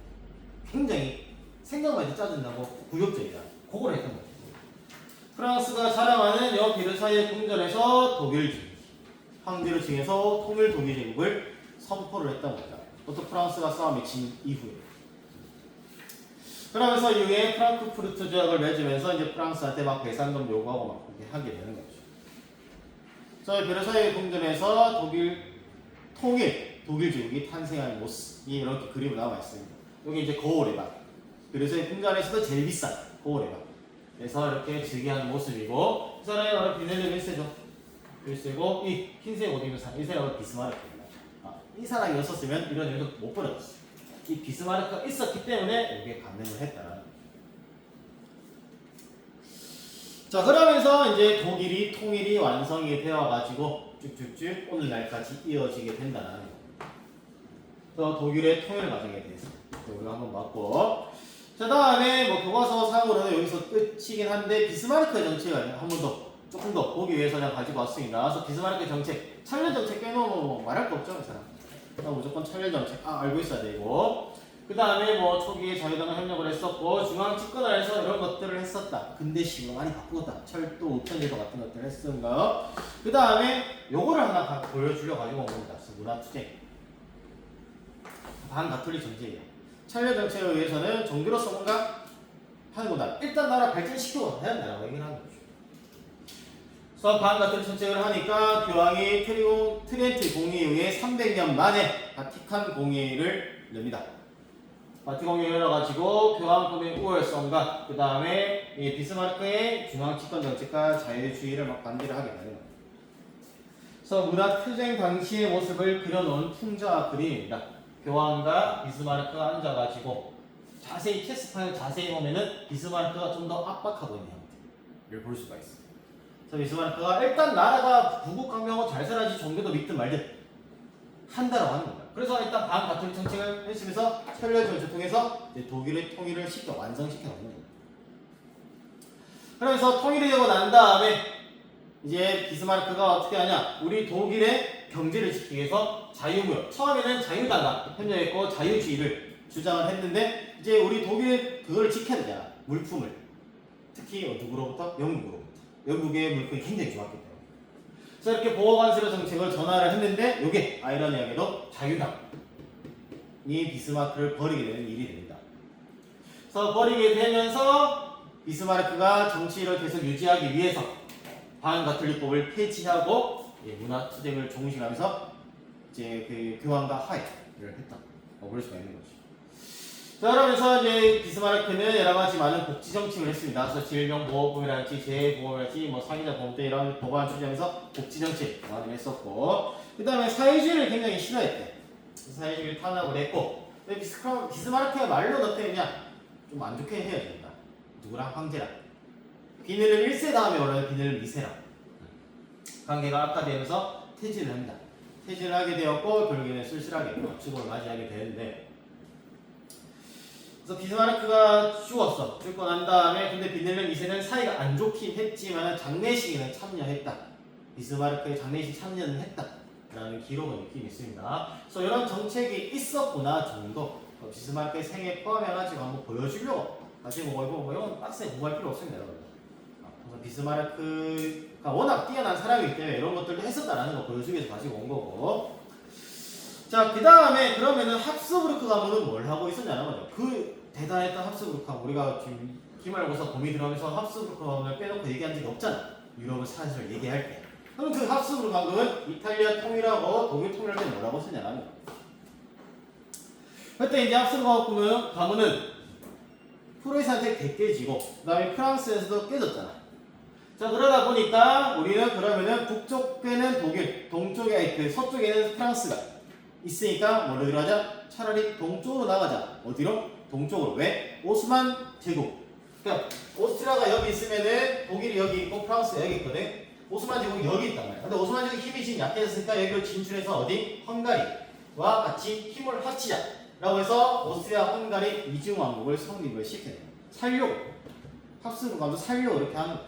굉장히 생각만 해도 짜증나고 굴욕적이다. 그걸 했던 거죠. 프랑스가 자랑하는 여 베르사유 궁전에서 독일 황제를 칭해서 통일 독일 제국을 선포를 했던 겁니다. 보통 프랑스가 싸움에 진 이후에. 그러면서 이후에 프랑크푸르트 조약을 맺으면서 이제 프랑스한테 막 배상금 요구하고 막 그렇게 하게 되는 거죠. 그래서 베르사유 궁전에서 독일 제국이 탄생한 모습이 이렇게 그림으로 나와 있습니다. 여기 이제 거울의 방. 베르사유 궁전에서도 제일 비싼 거울의 방. 그래서 이렇게 즉위한 모습이고, 이 사람이 바로 비네르 1세죠. 1세고, 이 흰색 옷 입은 사람, 이 사람은 비스마르크입니다. 이 사람이 없었으면 이런 일도 못 벌어졌어요. 이 비스마르크가 있었기 때문에 여기에 감명을 했다라는 거죠. 자, 그러면서 이제 독일이 통일이 완성이 되어가지고 쭉쭉쭉 오늘날까지 이어지게 된다는 거예요. 그래서 독일의 통일을 과정에 대해서 우리가 한번 봤고, 자, 다음에 뭐 교과서 상으로는 여기서 끝이긴 한데 비스마르크의 정책을 조금 더 보기 위해서 그냥 가지고 왔습니다. 그래서 비스마르크의 정책, 천년 정책 빼놓으면 말할 거 없죠, 이 사람. 무조건 천년 정책 알고 있어야 되고, 그 다음에 뭐 초기에 자유당과 협력을 했었고 중앙 집권을 해서 이런 것들을 했었다. 근대식으로 많이 바꾸었다. 철도, 우편제도 같은 것들을 했던 거. 그 다음에 요거를 하나 보여주려 가지고 온 겁니다. 문화투쟁. 반가톨릭 전제예요. 천년 정책을 위해서는 종교로서 뭔가 하는 거다. 일단 나라 발전시키고 해야 된다라고 얘기를 하는 거죠. 그래서 반가톨릭 정책을 하니까 교황이 트렌트 공의 이후에 300년 만에 바티칸 공의를 냅니다. 바티칸 공의를 열어가지고 교황권의 우월성과 그 다음에 비스마르크의 중앙 집권 정책과 자유주의를 막 반대를 하게 되는 거예요. 그래서 문화투쟁 당시의 모습을 그려놓은 풍자 그림입니다. 교황과 비스마르크가 앉아가지고 자세히 체스판을 자세히 보면은 비스마르크가 좀 더 압박하고 있는 형태를 볼 수가 있어요. 그래서 비스마르크가 일단 나라가 부국강명하고 잘 살아야지 종교도 믿든 말든 한다라고 하는 겁니다. 그래서 일단 반가톨릭 정책을 했으면서 천년 정책을 통해서 독일의 통일을 완성시켜 놓는 겁니다. 그러면서 통일이 되고 난 다음에 이제 비스마르크가 어떻게 하냐? 우리 독일의 경제를 지키기 위해서 자유무역. 처음에는 자유당과 협력했고 자유주의를 주장을 했는데 이제 우리 독일 그거를 지켜야 되잖아. 물품을. 특히 누구로부터? 영국으로부터. 영국의 물건이 굉장히 좋았기 때문에. 그래서 이렇게 보호관세로 정책을 전환을 했는데 이게 아이러니하게도 자유당이 비스마르크를 버리게 되는 일이 됩니다. 그래서 버리게 되면서 비스마르크가 정치를 계속 유지하기 위해서 반가톨릭법을 폐지하고 문화투쟁을 종식하면서 이제 그 교황과 화해를 했다. 볼 수가 있는 거죠. 자, 그러면서 이제 비스마르크는 여러 가지 많은 복지 정책을 했습니다. 그래서 질병보호법이랄지 재해보험이랄지 뭐 사기자 보험 등 이런 법안 추진하면서 복지 정책 많이 했었고, 그 다음에 사회주의를 굉장히 싫어했대. 사회주의를 탄압을 했고, 비스마르크가 말로 어떻게 했냐? 좀 안 좋게 헤어진다. 누구랑? 황제랑. 비늘을 1세 다음에 원래 비늘을 2세랑 관계가 악화되면서 퇴진을 합니다. 퇴진을 하게 되었고 결국에는 쓸쓸하게 죽음을 맞이하게 되는데, 그래서 비스마르크가 죽었어. 죽고 난 다음에 근데 비늘름 2세는 사이가 안 좋긴 했지만 장례식에는 참여했다. 비스마르크의 장례식 참여는 했다. 라는 기록은 있긴 있습니다. 그래서 이런 정책이 있었구나 정도 비스마르크의 생애 포함해가지고 한번 보여주려고 가지고 뭐 이건 빡세게 공부할 필요 없습니다. 여러분. 그래서 비스마르크가 워낙 뛰어난 사람이기 때문에 이런 것들도 했었다라는 거 보여주기 위해서 가지고 온 거고. 자, 그 다음에 그러면은 합스부르크 가문은 뭘 하고 있었냐는 거죠. 그 대단했던 합스부르크 가문, 우리가 지금 기말고사 봄이 들어오면서 합스부르크 가문을 빼놓고 얘기한 적이 없잖아. 유럽을 사실 얘기할 때. 그럼 그 합스부르크 가문은 이탈리아 통일하고 독일 통일할 때 뭐라고 쓰냐는 거죠. 그때 이제 합스부르크 가문은 프로이센한테 깨지고 그 다음에 프랑스에서도 깨졌잖아. 자, 그러다 보니까 우리는 그러면은 북쪽에는 독일, 동쪽에 그 서쪽에는 프랑스가 있으니까 뭐로 하자? 차라리 동쪽으로 나가자. 어디로? 동쪽으로. 왜? 오스만 제국. 그러니까 오스트리아가 여기 있으면은 독일이 여기 있고 프랑스가 여기 있거든. 오스만 제국이 여기 있단 말이야. 근데 오스만 제국 힘이 지금 약해졌으니까 여기로 진출해서 어디? 헝가리와 같이 힘을 합치자. 라고 해서 오스트리아 헝가리 이중왕국을 성립을 시켜요. 살려고. 합스부르크 가문도 살려고 이렇게 하는 거죠.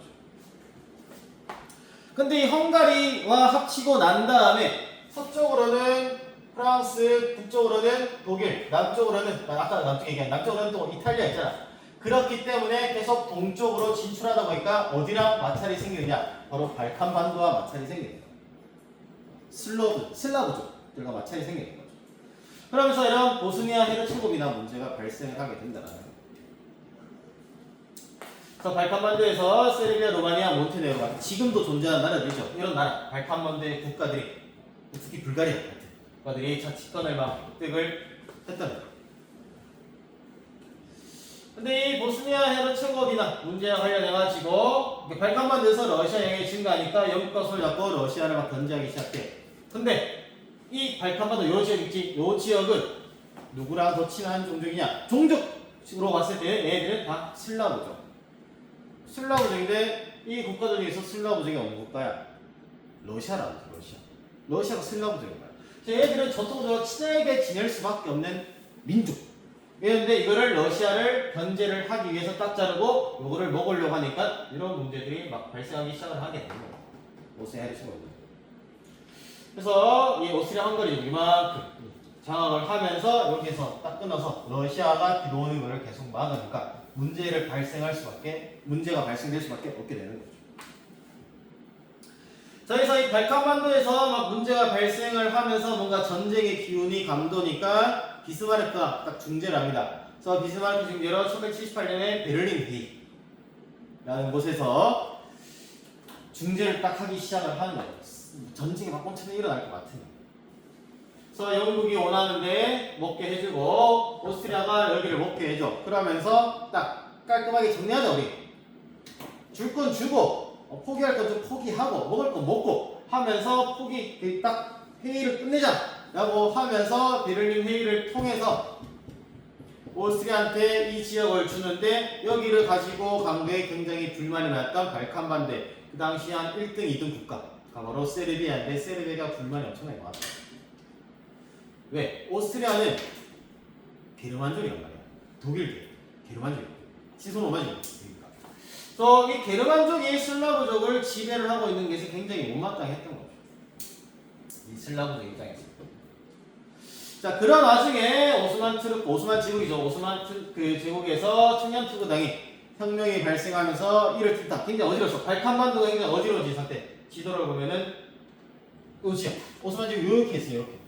근데 이 헝가리와 합치고 난 다음에 서쪽으로는 프랑스, 북쪽으로는 독일, 남쪽으로는 아까 남쪽 얘기한 남쪽으로는 또 이탈리아 있잖아. 그렇기 때문에 계속 동쪽으로 진출하다 보니까 어디랑 마찰이 생기느냐? 바로 발칸반도와 마찰이 생깁니다. 슬라브족들과 마찰이 생기는 거죠. 그러면서 이런 보스니아 헤르체고비나 문제가 발생하게 된다는 거예요. 그래서 발칸반도에서 세르비아, 로마니아, 몬테네그로 같은 지금도 존재하는 나라들이죠. 이런 나라, 발칸반도의 국가들이 특히 불가리아 같은 국가들이 자치권을 막 획득을 했던 거예요. 근데 이 보스니아 헤르체고비나 문제와 관련해가지고 발칸반도에서 러시아 영향이 증가하니까 영국과 손을 잡고 러시아를 막 견제하기 시작해. 근데 이 발칸반도 요 지역 있지? 요 지역은 누구랑 더 친한 종족이냐? 종족으로 봤을 때 얘네들은 다 슬라브족. 슬라브족인데 이 국가들 중에서 슬라브족이 어느 국가야? 러시아라고 하죠. 러시아가 슬라브족인 거야. 그래서 얘들은 전통적으로 친하게 지낼 수밖에 없는 민족. 그런데 이거를 러시아를 견제를 하기 위해서 딱 자르고 이거를 먹으려고 하니까 이런 문제들이 막 발생하기 시작을 하게 되는 거예요. 오스트리아 헤르체고비나. 그래서 이 오스트리아 헝가리도 이만큼 장악을 하면서 여기서 딱 끊어서 러시아가 들어오는 것을 계속 막으니까 문제가 발생될 수밖에 없게 되는 거죠. 자, 그래서 이 발칸반도에서 막 문제가 발생을 하면서 뭔가 전쟁의 기운이 감도니까 비스마르크가 딱 중재를 합니다. 그래서 비스마르크 중재로 1978년에 베를린 회의라는 곳에서 중재를 딱 하기 시작을 하는 거예요. 전쟁이 막 엄청 일어날 것 같은. 그래서 영국이 원하는데 먹게 해주고 오스트리아가 여기를 먹게 해줘. 그러면서 딱 깔끔하게 정리하자 우리. 줄 건 주고 포기할 건 좀 포기하고 먹을 건 먹고 하면서 딱 회의를 끝내자 라고 하면서 베를린 회의를 통해서 오스트리아한테 이 지역을 주는데 여기를 가지고 강도에 굉장히 불만이 많았던 발칸반도에 그 당시 한 1등, 2등 국가 바로 세르비아인데 세르비아가 불만이 엄청나게 많았다. 왜? 오스트리아는 게르만족이란 말이야. 독일 게르만족, 친손 로마족이니까. 그래서 이 게르만족이 슬라브족을 지배를 하고 있는 것이 굉장히 못마땅했던 거죠. 이 슬라브족 입장에서. 자, 그런 와중에 오스만 제국이죠. 오스만 그 제국에서 청년 투구당이 혁명이 발생하면서 이를 튼다. 굉장히 어지러웠어. 발칸반도가 굉장히 어지러워진 상태. 지도를 보면은 요 지역, 오스만 지역 이렇게 있어요. 이렇게.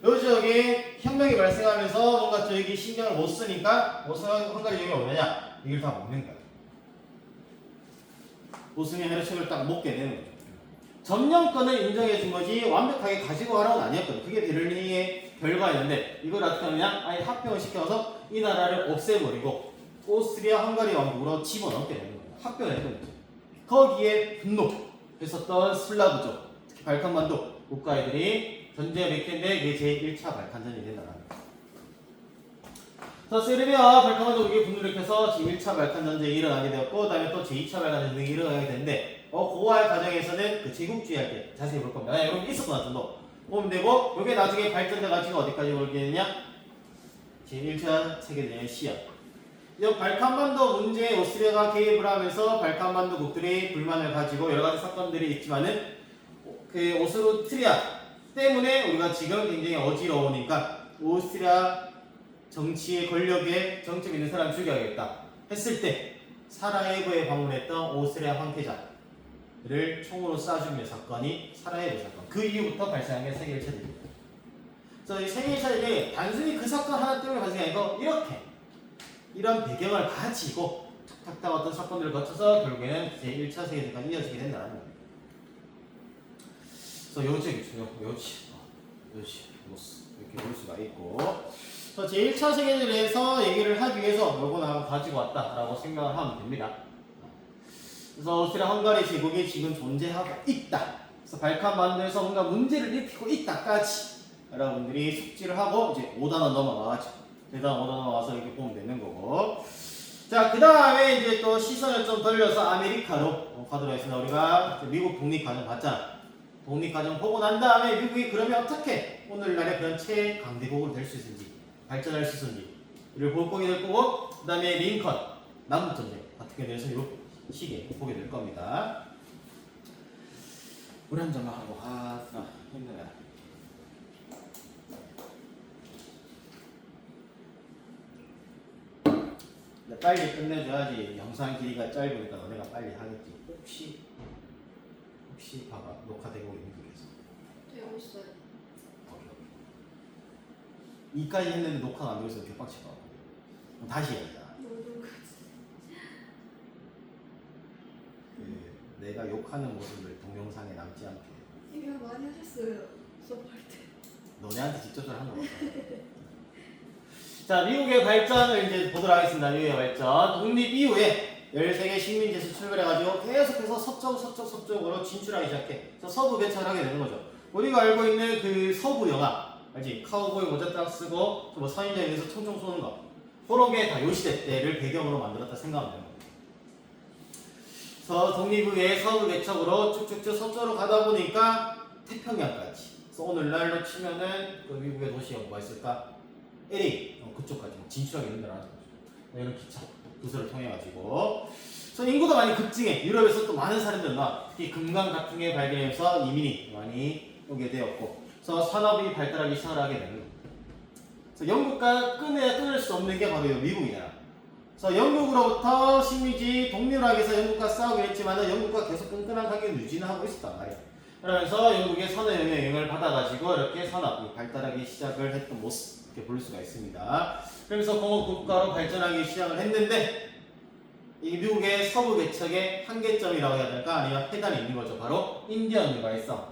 요 지역에 혁명이 발생하면서 뭔가 저기 신경을 못 쓰니까 오스만 헝가리 지역이 뭐냐? 이걸 다 먹는 거야. 오스만 헤르츠를 딱 먹게 되는 거죠. 점령권을 인정해준 거지 완벽하게 가지고 가라고는 아니었거든. 그게 베를린의 결과였는데 이걸 어떻게 하느냐? 아예 합병을 시켜서 이 나라를 없애버리고 오스트리아 헝가리 왕국으로 집어넣게 되는 거예요. 합병을 했던 거죠. 거기에 분노했었던 슬라브족, 특히 발칸반도 국가애들이 전쟁을 일으켰는데 이게 제1차 발칸전이 된다는 거예요. 그래서 세르비아와 발칸반도국이 분노를 일으켜서 제1차 발칸전쟁이 일어나게 되었고 그 다음에 또 제2차 발칸전쟁이 일어나게 되는데 고할 과정에서는 그 제국주의 할 때 자세히 볼 겁니다. 여러분 있었구나 정도 보면 되고 이게 나중에 발전돼가지고 어디까지 오게 되냐? 제1차 세계대전의 시작. 이 발칸반도 문제에 오스트리아가 개입을 하면서 발칸반도 국들이 불만을 가지고 여러 가지 사건들이 있지만은 그 오스트리아 때문에 우리가 지금 굉장히 어지러우니까 오스트리아 정치의 권력에 정점 있는 사람 죽여야겠다 했을 때 사라예보에 방문했던 오스트리아 황태자 를 총으로 쏴주는 사건이 사라예보 사건. 그 이후부터 발생한 게 세계 1차 대전입니다. 그래서 이 세계 1차 대전이 단순히 그 사건 하나 때문에 발생한 거 이렇게 이런 배경을 가지고 탁탁탁 어떤 사건들을 거쳐서 결국에는 제1차 세계대전까지 이어지게 된다는 겁니다. 그래서 요지 이렇게 볼 수가 있고. 그래서 제1차 세계대전에 대해서 얘기를 하기 위해서 요거는 한번 가지고 왔다라고 생각을 하면 됩니다. 그래서 오스트리아 헝가리 제국이 지금 존재하고 있다. 그래서 발칸반도에서 뭔가 문제를 일으키고 있다까지 여러분들이 숙지를 하고 이제 5단원 넘어가죠. 일단 5단원 넘어가서 이렇게 보면 되는 거고. 자, 그 다음에 이제 또 시선을 좀 돌려서 아메리카로 가도록 하겠습니다. 우리가 미국 독립과정 봤잖아. 독립과정 보고 난 다음에 미국이 그러면 어떻게 오늘날의 그런 최강대국으로 될 수 있는지 발전할 수 있는지를 보게 될 거고, 그 다음에 링컨 남북전쟁 같은 경우에 대해서 이렇게 시계 보게 될 겁니다. 물 한 잔만 하고 힘드네. 빨리 끝내줘야지. 영상 길이가 짧으니까 너네가 빨리 하겠지. 혹시 봐봐 녹화되고 있는 중에서 되고 있어요. 이까지 했는데 녹화가 안 되고 있어서 개빡치고 다시 해야겠다. 내가 욕하는 모습을 동영상에 남지 않게. 이거 많이 하셨어요. 수업할 때. 너네한테 직접적으로 한 거 같아. 자, 미국의 발전을 이제 보도록 하겠습니다. 미국의 발전. 독립 이후에 13개 식민지에서 출발해가지고 계속해서 서쪽으로 진출하기 시작해. 그래서 서부 개척을 하게 되는 거죠. 우리가 알고 있는 그 서부 영화, 알지? 카우보이 모자 딱 쓰고 뭐 선인장에서 총총 쏘는 거. 그런 게 다 요 시대 때를 배경으로 만들었다 생각하면 돼요. 그래서 독립 후에 서부 개척으로 쭉쭉쭉 서쪽으로 가다 보니까 태평양까지. 그래서 오늘날로 치면은 그 미국의 도시가 뭐가 있을까? LA 그쪽까지 진출하게 된다는 거죠. 이런 기차 도서를 통해 가지고. 그래서 인구도 많이 급증해. 유럽에서 또 많은 사람들 나 특히 금강 같은 게 발견해서 이민이 많이 오게 되었고, 그래서 산업이 발달하기 시작을 하게 되는 거예요. 그래서 영국과 끊을 수 없는 게 바로 미국이잖아. 그래서 영국으로부터 식민지 독립을 하기 위해서 영국과 싸우긴 했지만 영국과 계속 끈끈한 관계를 유지는 하고 있었단 말이야. 그러면서 영국의 산업의 영향을 받아가지고 이렇게 산업이 발달하기 시작을 했던 모습 이렇게 볼 수가 있습니다. 그러면서 공업 국가로 발전하기 시작을 했는데 이 미국의 서부 개척의 한계점이라고 해야 될까 아니면 해단이 있는 거죠. 바로 인디언들과의 싸움.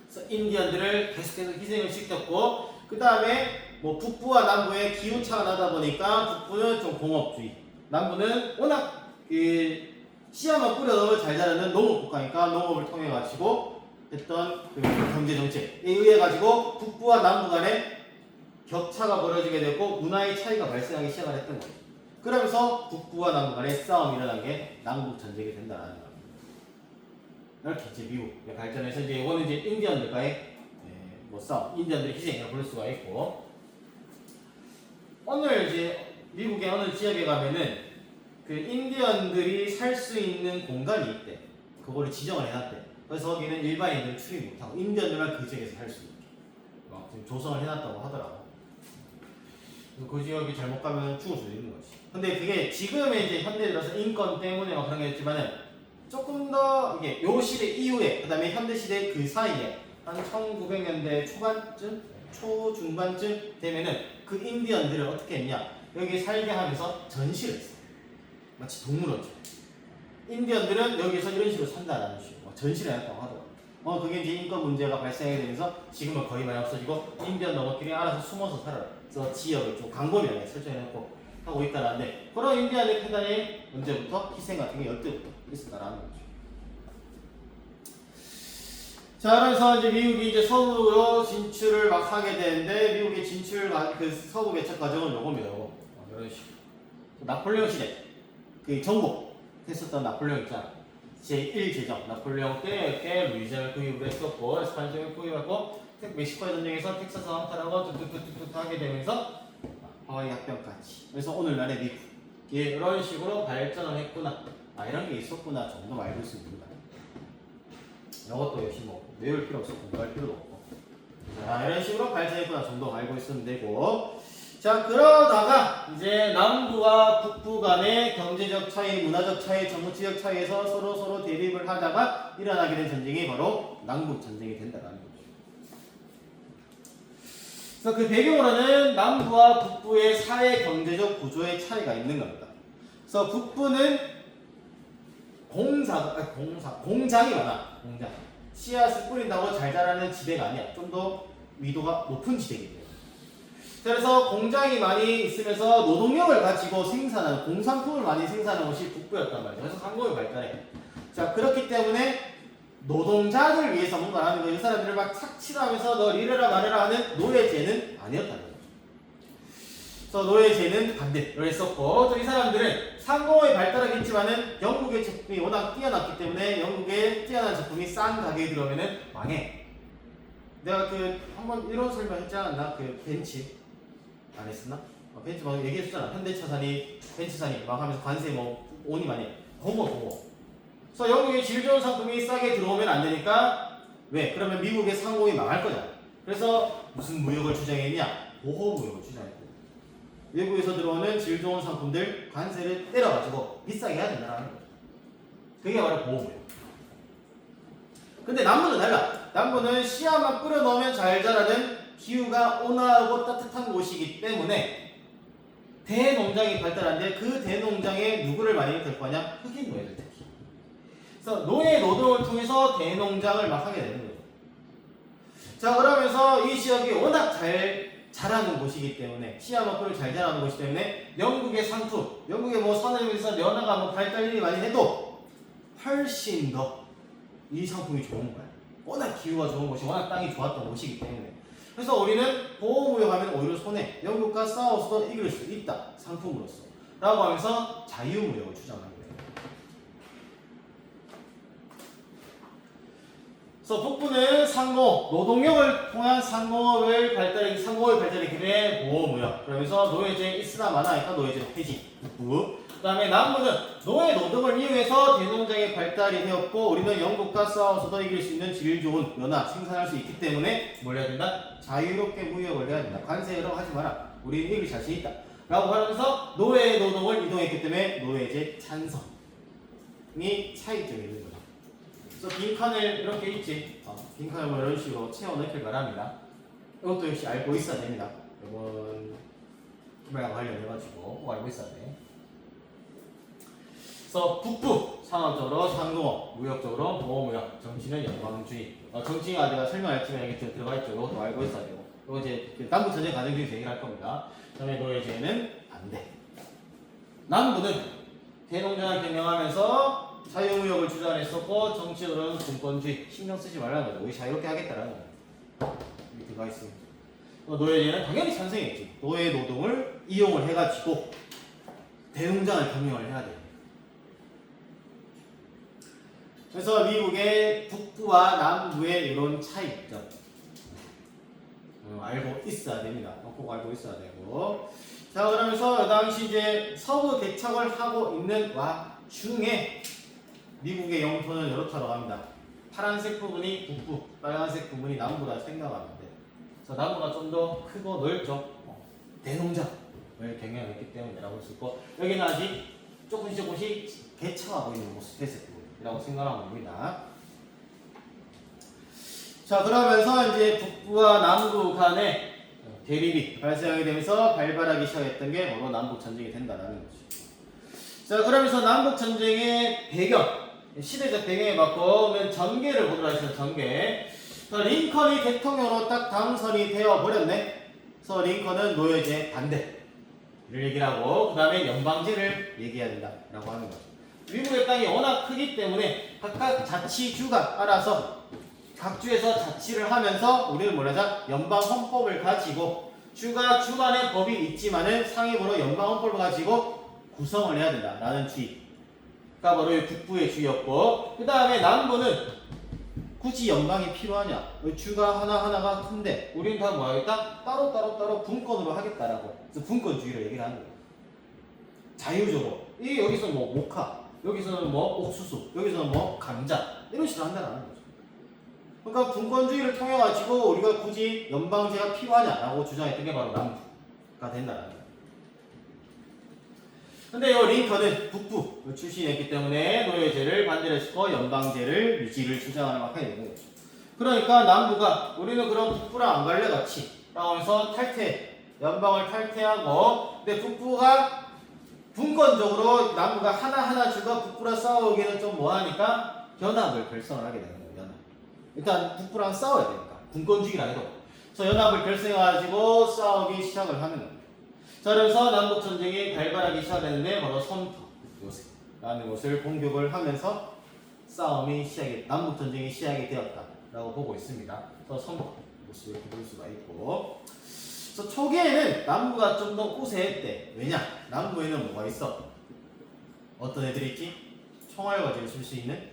그래서 인디언들을 계속해서 희생을 시켰고, 그 다음에 뭐 북부와 남부의 기후차가 나다 보니까 북부는 좀 공업주의, 남부는 워낙 씨앗만 뿌려도 잘 자라는 농업 국가니까 농업을 통해 가지고 했던 그 경제 정책에 의해 가지고 북부와 남부 간에 격차가 벌어지게 되고 문화의 차이가 발생하기 시작을 했던 거죠. 그러면서 북부와 남부 간의 싸움이 일어난 게 남북 전쟁이 된다는 겁니다. 이렇게 이제 미국의 발전해서 이제 이거는 이제 인디언들과의 뭐 싸움, 인디언들의 희생이라고 볼 수가 있고, 오늘 이제 미국의 어느 지역에 가면은 그 인디언들이 살 수 있는 공간이 있대. 그거를 지정을 해놨대. 그래서 거기는 일반인들은 출입 못하고 인디언들만 그 지역에서 살 수 있게 막 지금 조성을 해놨다고 하더라고. 그 지역이 잘못 가면 죽을 수도 있는 거지. 근데 그게 지금의 이제 현대 들어서 인권 때문에 막 그런 게 있지만은 조금 더 이게 요 시대 이후에 그다음에 현대 시대 그 사이에 한 1900년대 초반쯤 초중반쯤 되면은 그 인디언들을 어떻게 했냐 여기 살게 하면서 전시를 했어. 마치 동물원처럼. 인디언들은 여기서 이런 식으로 산다라는 식으로 전시를 했다고 하더라고. 그게 이제 인권 문제가 발생하게 되면서 지금은 거의 많이 없어지고 인디언 너머끼리 알아서 숨어서 살아라. 그래서 지역을 좀 광범위하게 설정해놓고 하고 있다라는데 그런 인디언의 패단이 언제부터 희생 같은 게 이때부터 있었다라는 거죠. 자, 그래서 이제 미국이 이제 서부로 진출을 막 하게 되는데 미국의 진출 그 서부 개척 과정은 요겁니다. 이런 식으로 나폴레옹 시대 그 정복했었던 나폴레옹 있잖아. 제1제정 나폴레옹 때 이렇게 루이지아나를 구입을 했었고 에스파니아를 구입하고 멕시코의 전쟁에서 텍사스 항탈하고 뚝뚝뚝뚝 하게 되면서 하와이 합병까지. 그래서 오늘날의 미국 이런 식으로 발전을 했구나. 이런 게 있었구나 정도 알고 있습니다. 이것도 역시 뭐 외울 필요 없고 공부할 필요도 없고. 자, 이런 식으로 발전했구나 정도 알고 있으면 되고. 자, 그러다가 이제 남부와 북부 간의 경제적 차이, 문화적 차이, 정치적 차이에서 서로 대립을 하다가 일어나게 된 전쟁이 바로 남북 전쟁이 된다는 거죠. 그래서 그 배경으로는 남부와 북부의 사회 경제적 구조의 차이가 있는 겁니다. 그래서 북부는 공장이 많아. 공장. 씨앗을 뿌린다고 잘 자라는 지대가 아니야. 좀 더 위도가 높은 지대이기 때문에. 그래서 공장이 많이 있으면서 노동력을 가지고 생산하는 공산품을 많이 생산하는 것이 북부였단 말이죠. 그래서 상공이 발달해. 자, 그렇기 때문에 노동자를 위해서 뭔가 하는 거예요. 이 사람들을 막 착취하면서 너 이래라 말해라 하는 노예제는 아니었다는 거죠. 그래서 노예제는 반대를 했었고 또 이 사람들은 상공의 발달하긴 했지만은 영국의 제품이 워낙 뛰어났기 때문에 영국의 뛰어난 제품이 싼 가격에 들어오면은 망해. 내가 그 한번 이런 설명 했지 않았나? 그 벤츠 안 했었나? 벤츠 막 얘기했었잖아. 현대차산이 벤츠산이 막 하면서 관세 뭐 오니 많이 고모. 그래서 영국의 질 좋은 상품이 싸게 들어오면 안 되니까 왜? 그러면 미국의 상공이 망할 거잖아. 그래서 무슨 무역을 주장했냐? 보호무역을 주장했고 외국에서 들어오는 질 좋은 상품들 관세를 때려가지고 비싸게 해야 된다는 거죠. 그게 바로 보호무역. 근데 남부는 달라. 남부는 씨앗만 뿌려 넣으면 잘 자라는 기후가 온화하고 따뜻한 곳이기 때문에 대농장이 발달한데 그 대농장에 누구를 많이 데리고 가냐? 흑인 노예들 특히. 그래서 노예 노동을 통해서 대농장을 막 하게 되는 거예요. 자, 그러면서 이 지역이 워낙 잘 자라는 곳이기 때문에 씨앗만 뿌려 잘 자라는 곳이기 때문에 영국의 상품, 영국의 뭐 산업에서 면허가 뭐 발달이 많이 해도 훨씬 더 이 상품이 좋은 거야. 워낙 기후가 좋은 곳이 워낙 땅이 좋았던 곳이기 때문에. 그래서 우리는 보호무역하면 오히려 손해. 영국과 싸워서도 이길 수 있다. 상품으로서. 라고 하면서 자유무역을 주장하는 거예요. 그래서 북부는 상공, 노동력을 통한 상공업을 발달하기 때문에 보호무역. 그러면서 노예제 있으나 마나니까 노예제 폐지. 북부. 그 다음에 남부는 노예 노동을 이용해서 대농장의 발달이 되었고 우리는 영국과 싸워서도 이길 수 있는 질 좋은 연화 생산할 수 있기 때문에 뭘 해야 된다? 자유롭게 무역을 해야 된다. 관세라고 하지 마라. 우리는 이길 자신 있다. 라고 하면서 노예 노동을 이동했기 때문에 노예제 찬성이 차이점이 있는 거죠. 그래서 빈칸을 이렇게 있지. 빈칸을 뭐 이런 식으로 채워넣길 바랍니다. 이것도 역시 알고 있어야 됩니다. 이번 기말과 관련해가지고 꼭 알고 있어야 돼. 그래서 북부 산업적으로 상공업, 무역적으로 보호무역, 정치는 영광주의. 정치가 내가 설명했지만 이게 들어가 있죠. 이것도 알고 있어야 되고. 이거 이제 남북 전쟁 과정 중에서 얘기를 할 겁니다. 그다음에 노예제는 반대. 남부는 대농장을 경영하면서 자유무역을 주장했었고 정치적으로는 공권주의 신경 쓰지 말라는 거죠. 우리 자유롭게 하겠다라는 거예요. 여기 들어가 있습니다. 노예제는 당연히 찬성했지. 노예 노동을 이용을 해가지고 대농장을 경영을 해야 돼요. 그래서 미국의 북부와 남부의 이런 차이점 알고 있어야 됩니다. 꼭 알고 있어야 되고. 자, 그러면서 당시 이제 서부 개척을 하고 있는 와중에 미국의 영토는 이렇다고 합니다. 파란색 부분이 북부, 빨간색 부분이 남부라 생각하면 돼. 그래서 남부가 좀 더 크고 넓죠. 대농장. 경영했기 때문이라고 할 수 있고 여기는 아직 조금씩 개척하고 있는 모습 됐었이라고 생각하면 됩니다. 자 그러면서 이제 북부와 남부 간의 대립이 발생하게 되면서 발발하기 시작했던 게 바로 남북 전쟁이 된다라는 거죠. 자 그러면서 남북 전쟁의 배경 시대적 배경에 맞고 전개를 보도록 하겠습니다. 전개. 자, 링컨이 대통령으로 딱 당선이 되어 버렸네. 그래서 링컨은 노예제 반대를 얘기를 하고 그 다음에 연방제를 얘기해야 된다라고 하는 거죠. 미국의 땅이 워낙 크기 때문에 각각 자치주가 알아서 각 주에서 자치를 하면서 우리는 뭐라자 연방 헌법을 가지고 주가 주만의 법이 있지만은 상임으로 연방 헌법을 가지고 구성을 해야 된다라는 주의가 바로 북부의 주의였고 그 다음에 남부는 굳이 연방이 필요하냐? 주가 하나하나가 큰데 우리는 다 뭐 하겠다? 따로 분권으로 하겠다라고 그래서 분권주의를 얘기를 하는 거예요. 자유적으로 이 여기서 뭐 모카 여기서는 뭐 옥수수 여기서는 뭐 감자 이런 식으로 한다는 거죠. 그러니까 분권주의를 통해 가지고 우리가 굳이 연방제가 필요하냐라고 주장했던 게 바로 남부가 된다는 거예요. 근데 이 링컨은 북부 출신이었기 때문에 노예제를 반대를 했고 연방제를 유지를 주장하는 막 해야 되는 거죠. 그러니까 남부가 우리는 그럼 북부랑 안 갈래 같이 라고 해서 연방을 탈퇴하고 근데 북부가 분권적으로 남부가 하나하나 주가 북부랑 싸우기에는 좀 뭐하니까 연합을 결성을 하게 되는 거예요. 연합. 일단 북부랑 싸워야 되니까 분권주의가 아니고 그래서 연합을 결성해가지고 싸우기 시작을 하는 거예요. 자 그래서 남북전쟁이 발발하기 시작했는데 바로 섬투 요새라는 것을 공격을 하면서 싸움이 남북전쟁이 시작이 되었다라고 보고 있습니다. 그래서 섬투 모습 이렇게 볼 수가 있고 그래서 초기에는 남부가 좀 더 우세했대. 왜냐? 남부에는 뭐가 있어? 어떤 애들이 있지? 총알바지를 쓸 수 있는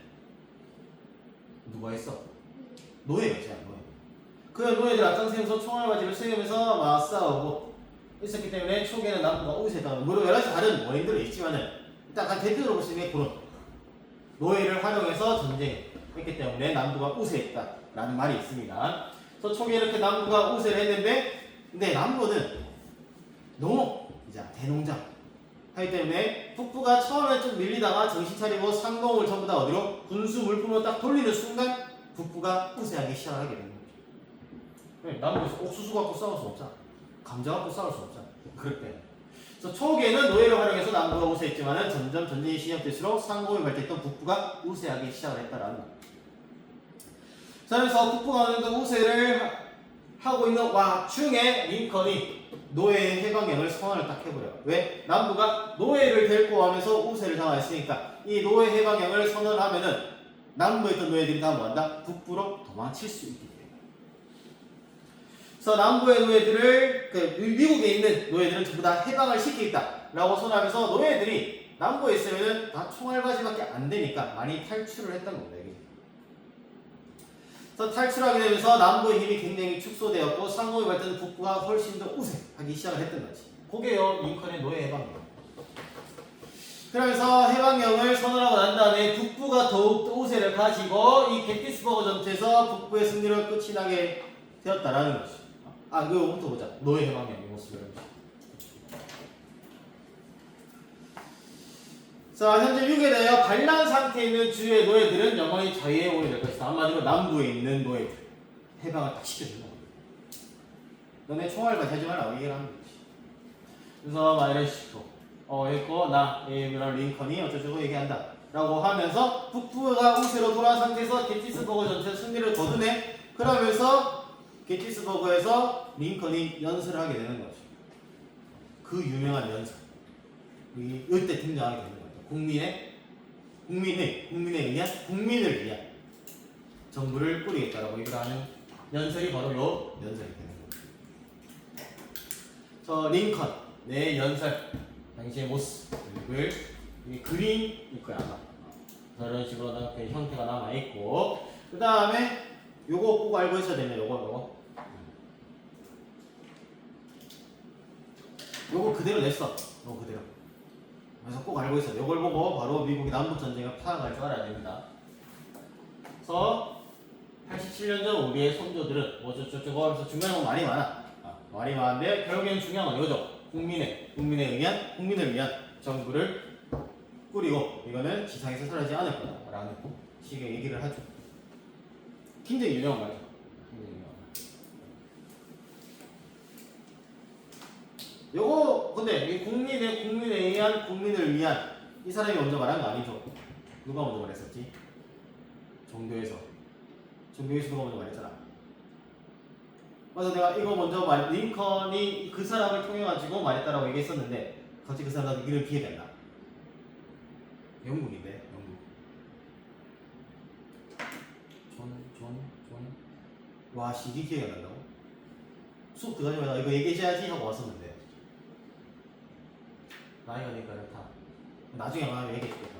누가 있어? 노예가 있잖아. 노예. 그 노예들 앞장서면서 총알바지를 쓰면서 막 싸우고 있었기 때문에 초기에는 남부가 우세했다. 물론 여러 가지 다른 원인들이 있지만은 일단 간 대표적으로 볼 수 있는 게 그런 노예를 활용해서 전쟁했기 때문에 남부가 우세했다라는 말이 있습니다. 그래서 초기에 이렇게 남부가 우세를 했는데 근데 남부는 농업이자 대농장 하기 때문에 북부가 처음에 좀 밀리다가 정신 차리고 상공을 전부 다 어디로 군수 물품으로 딱 돌리는 순간 북부가 우세하기 시작하게 되는 거죠. 남부에서 옥수수 갖고 싸울 수 없잖아. 감자 갖고 싸울 수 없잖아. 그럴 때. 그래서 초기에는 노예를 활용해서 남부가 우세했지만은 점점 전쟁이 시작될수록 상공을 발전했던 북부가 우세하기 시작을 했다라는 거예요. 자, 그래서 북부가 어느 정도 우세를 하고 있는 와중에 링컨이 노예의 해방령을 선언을 딱 해버려요. 왜? 남부가 노예를 데리고 가면서 우세를 당했으니까 이 노예 해방령을 선언하면은 남부에 있던 노예들이 다 뭐한다? 북부로 도망칠 수 있기 때문에. 그래서 남부의 노예들을 미국에 있는 노예들은 전부 다 해방을 시키겠다라고 선언하면서 노예들이 남부에 있으면은 다 총알바지밖에 안 되니까 많이 탈출을 했던 겁니다. 그래서 탈출하게 되면서 남부의 힘이 굉장히 축소되었고 상공의 발전은 북부가 훨씬 더 우세하기 시작을 했던 거지. 그게요 링컨의 노예 해방령. 그러면서 해방령을 선언하고 난 다음에 북부가 더욱 더 우세를 가지고 이 게티스버그 전투에서 북부의 승리로 끝이 나게 되었다라는 거지. 그거부터 보자. 노예 해방령의 모습을. 자, 현재 미국에 대하여 반란 상태에 있는 주의 노예들은 영원히 자유에 오게 될 것이다. 한마디로 남부에 있는 노예들 해방을 딱 시켜준다. 너네 총알바지 하지 말라고 얘기를 하는 거지. 그래서 막 이런 식으로 했고 이런 링컨이 어쩌고저쩌고 얘기한다 라고 하면서 북부가 우세로 돌아온 상태에서 게티스버그 전투에서 승리를 거두네. 그러면서 게티스버그에서 링컨이 연설을 하게 되는 거죠. 그 유명한 연설 이때 등장하게 되는 거죠. 국민을 위한 정부를 꾸리겠다라고 얘기를 하는 연설이 바로 요 연설이 되는 거죠. 저 링컨 내 연설 당시의 모습을 그림 있고요 아마 그런 식으로 그 형태가 남아 있고 그 다음에 요거 꼭 알고 있어야 되네. 요거 그대로 냈어. 요거 그대로. 그래서 꼭 알고 있어요. 이걸 보고 바로 미국이 남북전쟁을 파악할 줄 알아야 됩니다. 그래서 87년 전 우리의 선조들은 어쩌고저쩌고 하면서 중간에 보면 말이 많아. 말이 많은데 결국에는 중요한 건 이거죠. 국민을 위한 정부를 꾸리고 이거는 지상에 서술하지 않을 거다라는 식의 얘기를 하죠. 굉장히 유명한 말이죠. 굉장히 유명한 말. 요거 근데 이 국민에 의한 국민을 위한 이 사람이 먼저 말한 거 아니죠? 누가 먼저 말했었지? 종교에서 누가 먼저 말했잖아. 그래서 내가 이거 먼저 링컨이 그 사람을 통해 가지고 말했다라고 얘기했었는데 갑자기 그 사람 나도 이름 기억이 안 나. 영국인데 영국. 와 씨, 니 기억이 안 난다고? 수업 들어가자마자 나 이거 얘기해줘야지 하고 왔었는데 나이가 되니까 다 나중에 아마 얘기해줄게.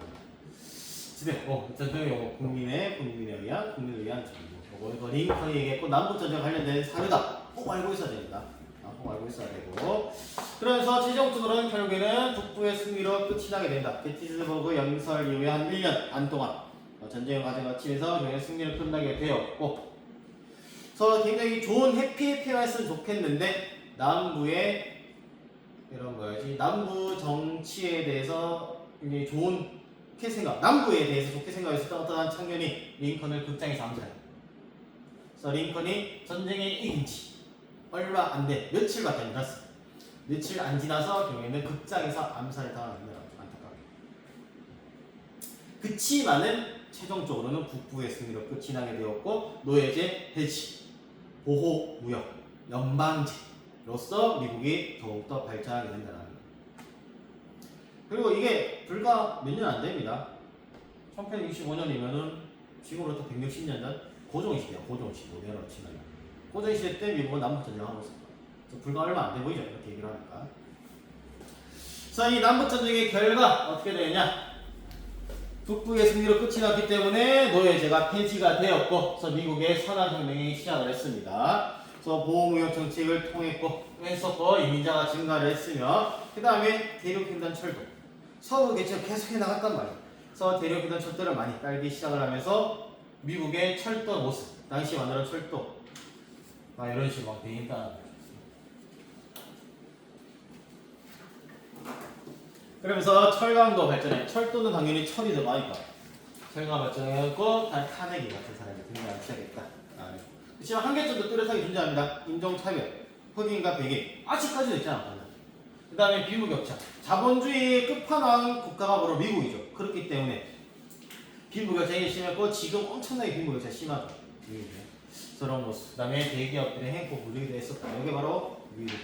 어쨌든 요거 국민을 위한 정부. 이거 링컨이 얘기했고 남북전쟁 관련된 사유다. 꼭 알고 있어야 됩니다. 꼭 알고 있어야 되고. 그래서 최종적으로는 결국에는 북부의 승리로 끝이 나게 된다. 게티스버그 연설 이후에 한 1년 반 동안 전쟁을 가져가치면서 결국에 승리를 끝나게 되었고. 그래서 굉장히 좋은 해피가 했으면 좋겠는데 남부의 이런 거야지. 남부 정치에 대해서 굉장히 좋게 남부에 대해서 좋게 생각했었던 어떠한 청년이 링컨을 극장에서 암살해. 그래서 링컨이 전쟁에 이긴 지 얼마 안 돼. 며칠밖에 안 지났어. 며칠 안 지나서 결국에는 극장에서 암살을 당하는 거야. 안타깝게. 그치만은 최종적으로는 북부의 승리로 끝이 나게 되었고 노예제 해지, 보호무역, 연방제로서 미국이 더욱더 발전하게 된다는 거예요. 그리고 이게 불과 몇 년 안 됩니다. 1865년이면은 지금으로부터 160년 전 고종시대야. 고종시대 모델로 치면 고종시대 때 미국은 남북전쟁을 하고 있었다. 그래서 불과 얼마 안 돼 보이죠. 이렇게 얘기를 하니까. 그래서 이 남북전쟁의 결과 어떻게 되느냐? 북부의 승리로 끝이 났기 때문에 노예제가 폐지가 되었고, 그래서 미국의 산업혁명이 시작을 했습니다. 그래서 보호무역 정책을 했었고 이민자가 증가를 했으며, 그 다음에 대륙횡단 철도, 서부 개척 계속해 나갔단 말이에요. 그래서 대륙횡단 철도를 많이 깔기 시작을 하면서 미국의 철도 모습, 당시 만들어 철도, 이런 식으로 막 되니까. 그러면서 철강도 발전해. 철도는 당연히 철이 들어가니까 철강 발전해갖고 카네기 같은 사람이 등장하기 시작했다. 그렇지만 한계점도 뚜렷하게 존재합니다. 인종차별, 흑인과 백인 아직까지도 있잖아. 그 다음에 빈부격차, 자본주의의 끝판왕 국가가 바로 미국이죠. 그렇기 때문에 빈부격차가 심했고 지금 엄청나게 빈부격차 심하죠. 미국에 저런 모습. 그 다음에 대기업들의 행복 분리기도 했었다. 이게 바로 미국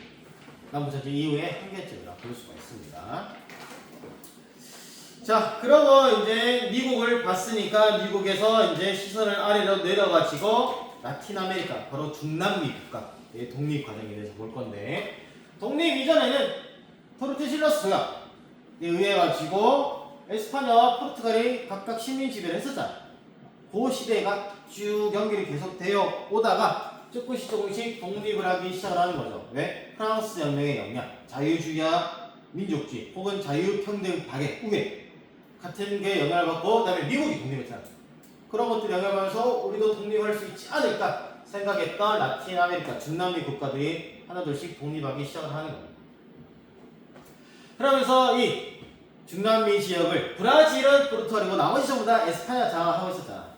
남북전쟁 이후의 한계점이라 볼 수가 있습니다. 자, 그러고 이제 미국을 봤으니까 미국에서 이제 시선을 아래로 내려가지고 라틴 아메리카, 바로 중남미 국가의 독립 과정에 대해서 볼 건데, 독립 이전에는 토르테실러스 조약에 의해 가지고 에스파냐와 포르투갈이 각각 식민 지배를 했었잖아. 그 시대가 쭉 연결이 계속 되어 오다가 조금씩 독립을 하기 시작을 하는 거죠. 왜? 프랑스 혁명의 영향, 자유주의와 민족주의, 혹은 자유평등 박애, 우회 같은 게 영향을 받고, 그 다음에 미국이 독립했잖아. 그런 것들이 영향을 받아서 우리도 독립할 수 있지 않을까 생각했던 라틴 아메리카, 중남미 국가들이 하나둘씩 독립하기 시작을 하는 겁니다. 그러면서 이 중남미 지역을, 브라질은 포르투갈이고 나머지 전부 다 에스파냐 장악하고 있었잖아.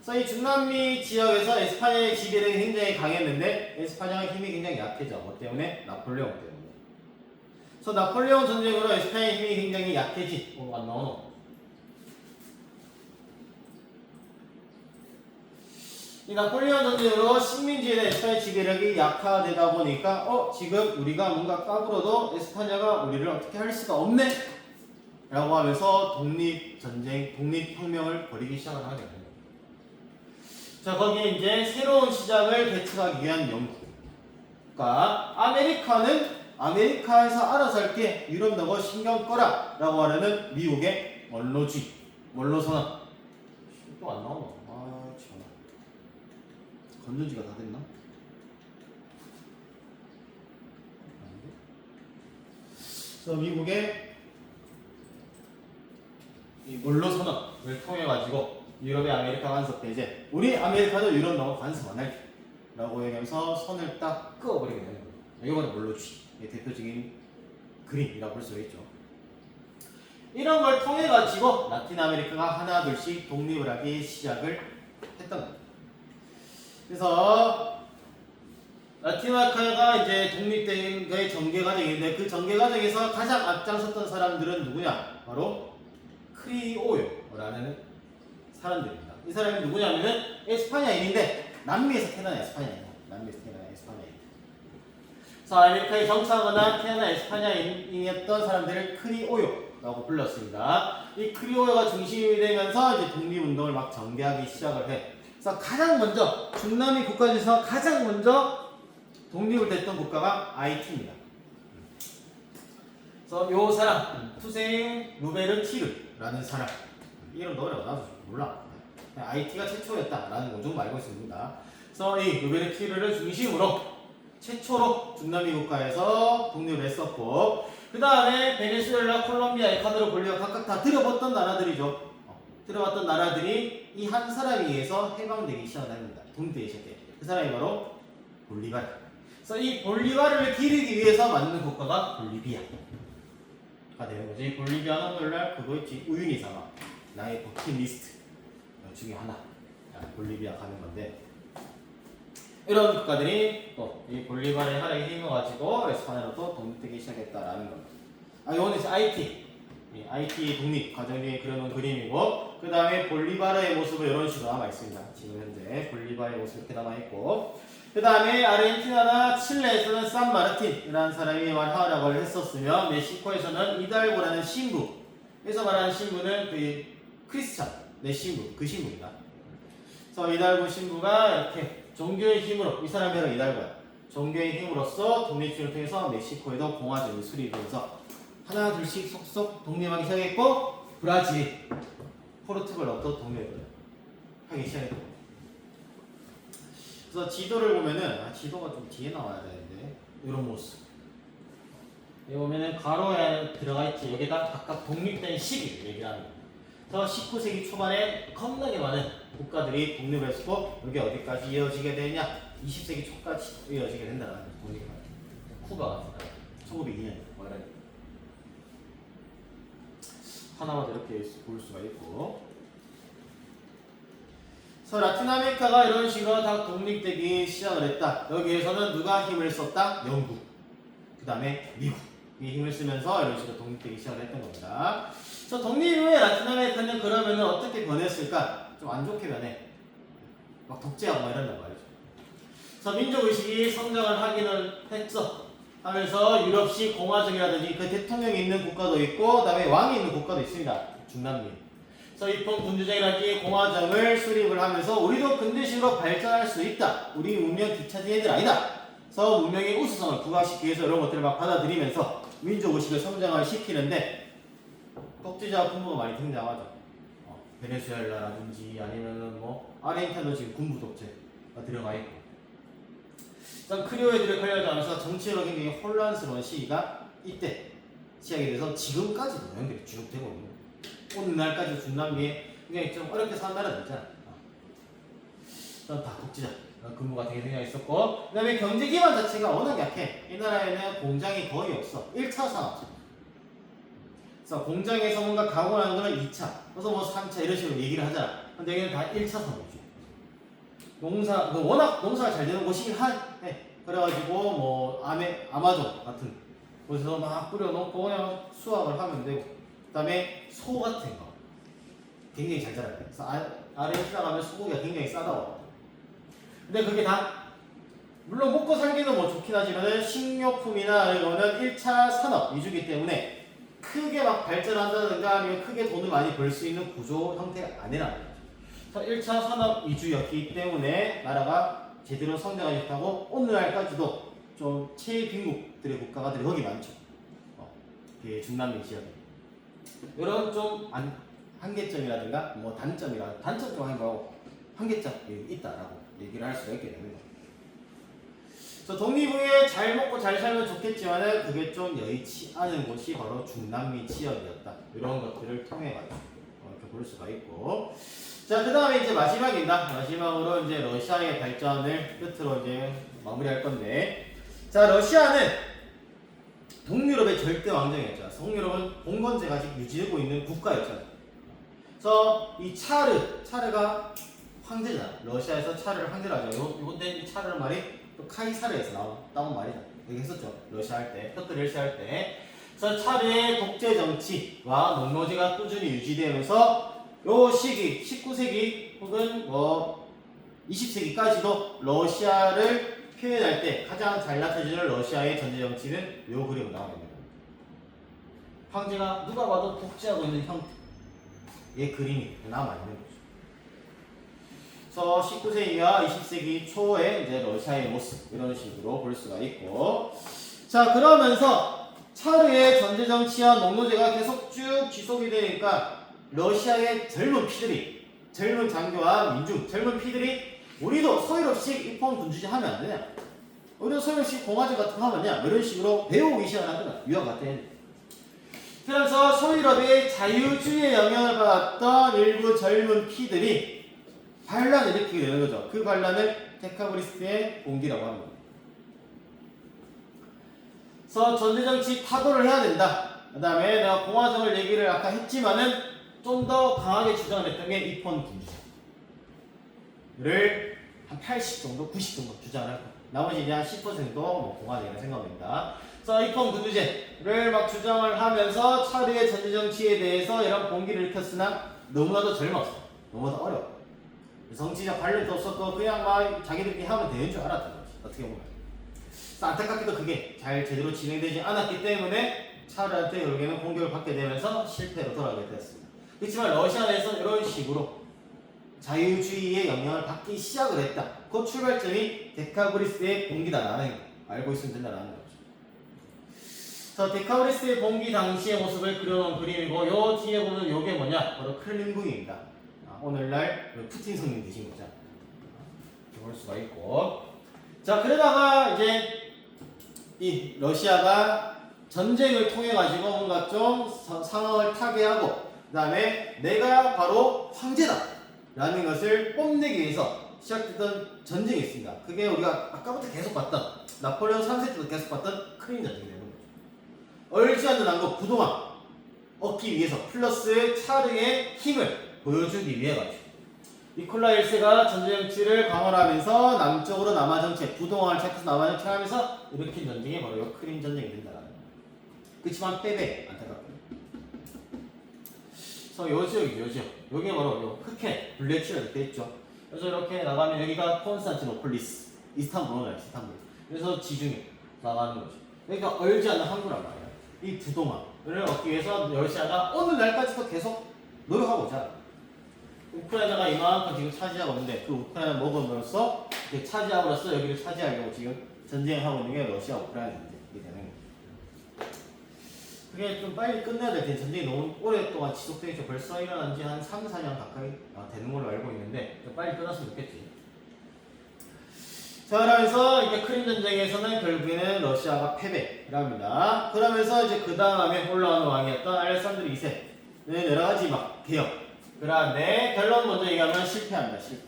그래서 이 중남미 지역에서 에스파냐의 지배력이 굉장히 강했는데 에스파냐의 힘이 굉장히 약해져. 뭐 때문에? 나폴레옹 때문에. 그래서 나폴레옹 전쟁으로 에스파냐의 힘이 굉장히 약해지. 안 나오노? 이 나폴레옹 전쟁으로 식민지에 대한 에스파냐 지배력이 약화되다 보니까 지금 우리가 뭔가 까불어도 에스파냐가 우리를 어떻게 할 수가 없네? 라고 하면서 독립전쟁, 독립혁명을 벌이기 시작을 하게 됩니다. 자, 거기에 이제 새로운 시장을 개척하기 위한 연구. 그러니까 아메리카는 아메리카에서 알아서 할게, 유럽 너거 신경 꺼라 라고 하려는 미국의 원로주의, 원로선언. 또 안 나오나? 참. 건전지가 다 됐나? 그래서 미국의 이 원로선언을 통해 가지고 유럽의 아메리카 간섭 배제, 우리 아메리카도 유럽 너거 간섭 안 할게 라고 얘기하면서 선을 딱 끄어버리게 되는 거예요. 이게 바로 원로주의의 대표적인 그림이라고 볼 수가 있죠. 이런 걸 통해 가지고 라틴 아메리카가 하나 둘씩 독립을 하기 시작을 했던 겁니다. 그래서 라틴 아메리카가 이제 독립된 그 전개 과정인데 그 전개 과정에서 가장 앞장섰던 사람들은 누구냐? 바로 크리오요라는 사람들입니다. 이 사람이 누구냐면은 에스파냐인인데 남미에서 태어난 에스파냐인. 남미에서 태어난 에스파냐인. 그래서 아메리카에 정착하거나 태어난 에스파냐인이었던 사람들을 크리오요라고 불렀습니다. 이 크리오요가 중심이 되면서 이제 독립운동을 막 전개하기 시작을 해. 그래서 가장 먼저 중남미 국가 중에서 가장 먼저 독립을 됐던 국가가 아이티입니다. 그래서 요 사람 투세인 루베르티르라는 사람 이름 어려워 나도 몰라. 아이티가 최초였다라는 건 좀 알고 있습니다. 그래서 이 루베르티르를 중심으로 최초로 중남미 국가에서 독립을 했었고 그 다음에 베네수엘라, 콜롬비아, 에콰도르, 볼리비아 각각 다 들어봤던 나라들이죠. 들어봤던 나라들이 이 한 사람에 의해서 해방되기 시작합니다. 독립되기 시작해. 그 사람이 바로 볼리바르. 그래서 이 볼리바르를 기르기 위해서 만든 국가가 볼리비아가 되는 거죠. 이 볼리비아는 오늘날 그거 있지 우유니 사막 나의 버킷리스트 중에 하나 볼리비아 가는 건데 이런 국가들이 또 이 볼리바르의 활약에 힘을 가지고 에스파냐로 또 독립되기 시작했다라는 겁니다. 이거는 이제 IT 독립 과정에 그려놓은 그림이고 그 다음에 볼리바르의 모습은 이런 식으로 남아 있습니다. 지금 현재 볼리바르의 모습 이렇게 남아 있고 그 다음에 아르헨티나나 칠레에서는 산마르틴이라는 사람이 활약을 했었으며 멕시코에서는 이달고라는 신부 여기서 말하는 신부는 그 크리스찬 내 신부 그 신부입니다. 그래서 이달고 신부가 이렇게 종교의 힘으로 이 사람이 바로 이달고야. 종교의 힘으로써 독립주의를 통해서 멕시코에도 공화정이 수립되면서 하나 둘씩 속속 독립하기 시작했고 브라질, 포르투갈도 독립을 하기 시작했고 그래서 지도를 보면은 지도가 좀 뒤에 나와야 되는데 이런 모습 여기 보면은 가로에 들어가 있지 여기다 각각 독립된 시기를 얘기하는 거예요. 그래서 19세기 초반에 겁나게 많은 국가들이 독립을 했고 여기 어디까지 이어지게 되냐 20세기 초까지 이어지게 된다는 독립을 쿠바 같은 나라 1902년 하나마다 이렇게 볼 수가 있고 그래서 라틴 아메리카가 이런 식으로 다 독립되기 시작을 했다. 여기에서는 누가 힘을 썼다? 영국 그 다음에 미국이 힘을 쓰면서 이런 식으로 독립되기 시작을 했던 겁니다. 그래서 독립 후에 라틴 아메리카는 그러면 어떻게 변했을까? 좀 안 좋게 변해. 막 독재하고 막 이런단 말이죠. 그래서 민족의식이 성장을 하기는 했어. 하면서 유럽식 공화정이라든지 그 대통령이 있는 국가도 있고 그다음에 왕이 있는 국가도 있습니다. 중남미. 그래서 입헌 군주정이라든지 공화정을 수립을 하면서 우리도 근대식으로 발전할 수 있다. 우리 문명 뒤처진 애들 아니다. 그래서 문명의 우수성을 부각시키기 위해서 이런 것들을 막 받아들이면서 민족의식을 성장을 시키는데 독재자 군부가 많이 등장하죠. 베네수엘라라든지 아니면은 뭐 아르헨티나도 지금 군부 독재가 들어가 있고 크리오애들이 걸려가면서 정치로 굉장히 혼란스러운 시기가 이때 시작이 돼서 지금까지도 연결이 쭉 되고 있는 거예요. 오늘날까지도 중남미에 굉장히 좀 어렵게 사는 나라들 있잖아. 다 독재자 근무가 되게 굉장히 있었고 그 다음에 경제 기반 자체가 워낙 약해. 이 나라에는 공장이 거의 없어. 1차 산업. 그래서 공장에서 뭔가 가공하는 거는 2차 그래서 뭐 3차 이런 식으로 얘기를 하잖아. 근데 여기는 다 1차 산업이죠. 워낙 농사가 잘 되는 곳이긴 해. 그래가지고 뭐 아마존 같은 곳에서 막 뿌려놓고 그냥 수확을 하면 되고 그 다음에 소 같은 거 굉장히 잘 자라요. 그래서 아르헨티나 가면 소고기가 굉장히 싸다워. 근데 그게 다 물론 먹고 살기는 뭐 좋긴 하지만 식료품이나 이거는 1차 산업 위주기 때문에 크게 막 발전한다든가 아니면 크게 돈을 많이 벌 수 있는 구조 형태가 아니라는 거죠. 1차 산업 위주였기 때문에 나라가 제대로 성장하지 못하고 오늘날까지도 좀 최빈국들의 국가가들이 거기 많죠. 중남미 지역에 이런 좀 한계점이라든가 뭐 단점 좀 아니고 한계점이 있다라고 얘기를 할 수가 있게 되는 거예요. 그래서 독립 후에 잘 먹고 잘 살면 좋겠지만은 그게 좀 여의치 않은 곳이 바로 중남미 지역이었다. 이런 것들을 통해 가지고 이렇게 볼 수가 있고. 자, 그 다음에 이제 마지막입니다. 마지막으로 이제 러시아의 발전을 끝으로 이제 마무리할 건데, 자, 러시아는 동유럽의 절대 왕정이었죠. 동유럽은 봉건제가 아직 유지되고 있는 국가였죠. 그래서 이 차르가 황제잖아. 러시아에서 차르를 황제로 하죠. 이건데 이 차르는 말이 또 카이사르에서 나온 말이죠. 여기 했었죠. 러시아 할 때, 표터 러시아 할 때. 그래서 차르의 독재 정치와 농노제가 꾸준히 유지되면서 요 시기 19세기 혹은 20세기까지도 러시아를 표현할 때 가장 잘 나타내주는 러시아의 전제 정치는 요 그림으로 나오게 됩니다. 황제가 누가 봐도 독재하고 있는 형태의 그림이 남아있는 거죠. 그래서 19세기와 20세기 초에 이제 러시아의 모습 이런 식으로 볼 수가 있고, 자 그러면서 차르의 전제 정치와 농노제가 계속 쭉 지속이 되니까 러시아의 젊은 피들이, 젊은 장교와 민중, 젊은 피들이 우리도 서유럽식 입헌 군주제 하면 안 되냐? 우리도 서유럽식 공화제 같은 거 하면 되냐? 이런 식으로 배우기 시작하거나 유학 같은. 그래서 서유럽의 자유주의에 영향을 받았던 일부 젊은 피들이 반란을 일으키게 되는 거죠. 그 반란을 데카브리스트의 봉기라고 합니다. 그래서 전제정치 타도를 해야 된다. 그 다음에 내가 공화정을 얘기를 아까 했지만은 좀 더 강하게 주장을 했던 게 입헌 군주제를 한 80 정도, 90 정도 주장을 할 거예요. 나머지 이제 한 10% 뭐 공화정이라 생각합니다. 그래서 입헌 군주제를 막 주장을 하면서 차르의 전제정치에 대해서 이런 봉기를 일으켰으나 너무나도 젊었어. 너무나도 어려워. 정치적 관련도 없었고 그냥 막 자기들끼리 하면 되는 줄 알았던 거지. 어떻게 보면. 그래서 안타깝게도 그게 잘 제대로 진행되지 않았기 때문에 차르한테 결국에는 공격을 받게 되면서 실패로 돌아가게 되었습니다. 그렇지만 러시아 내에서 이런 식으로 자유주의의 영향을 받기 시작을 했다. 그 출발점이 데카브리스의 봉기다라는 거 알고 있으면 된다라는 거죠. 그래서 데카브리스의 봉기 당시의 모습을 그려놓은 그림이고 요 뒤에 보면 요게 뭐냐? 바로 크렘린궁입니다. 오늘날 푸틴 성님 되신 거죠. 이렇게 볼 수가 있고. 자, 그러다가 이제 이 러시아가 전쟁을 통해 가지고 뭔가 좀 상황을 타개하고, 그 다음에 내가 바로 황제다라는 것을 뽐내기 위해서 시작됐던 전쟁이 있습니다. 그게 우리가 아까부터 계속 봤던 나폴레옹 3세 때도 계속 봤던 크림 전쟁이 되는 거죠. 얼지 않는 한국 부동함 얻기 위해서 플러스 차르의 힘을 보여주기 위해 가지고 니콜라 1세가 전제정치를 강화하면서 남쪽으로 남아 정책, 부동함을 찾아서 남아 정책하면서 일으킨 전쟁이 바로 이 크림 전쟁이 된다라는 거예요. 그렇지만 패배, 안타깝고. 그래서 요 지역, 여기 바로 요 흑해, 블랙시가 이렇게 있죠. 그래서 이렇게 나가면 여기가 콘스탄티노폴리스, 이스탄불. 그래서 지중해 나가는 거죠. 그러니까 얼지 않는 항구란 말이야. 이 부동함을 얻기 위해서 러시아가 오늘날까지도 계속 노력하고 있잖아. 우크라이나가 이만큼 지금 차지하고 있는데 그 우크라이나 먹음으로써 차지함으로써 여기를 차지하려고 지금 전쟁하고 있는 게 러시아 우크라이나 전쟁이 되는 거예요. 그게 좀 빨리 끝내야 될 텐데 전쟁이 너무 오랫동안 지속되겠죠. 벌써 일어난 지 한 3, 4년 가까이 되는 걸로 알고 있는데 좀 빨리 끝났으면 좋겠지. 자, 그러면서 이제 크림 전쟁에서는 결국에는 러시아가 패배를 합니다. 그러면서 이제 그 다음에 올라오는 왕이었던 알렉산드르 2세는 여러 가지 막 개혁. 그런데 결론 먼저 얘기하면 실패합니다. 실패.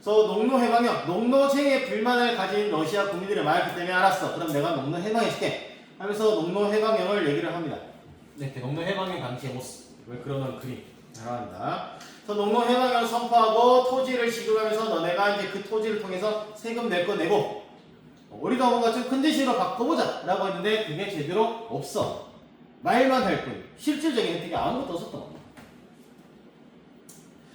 그래서 농노해방형, 농노제에 불만을 가진 러시아 국민들이 많았기 때문에 알았어. 그럼 내가 농노해방해줄게 하면서 농노해방형을 얘기를 합니다. 이렇게 농노해방형 당시의 모습을 그려놓은 그림을 합니다. 그래서 농노해방형을 선포하고 토지를 지급하면서 너네가 이제 그 토지를 통해서 세금 낼 거 내고 우리가 뭔가 좀 큰 대신으로 바꿔보자 라고 했는데 그게 제대로 없어. 말만 할 뿐 실질적인 혜택이 아무것도 없었던 겁니다.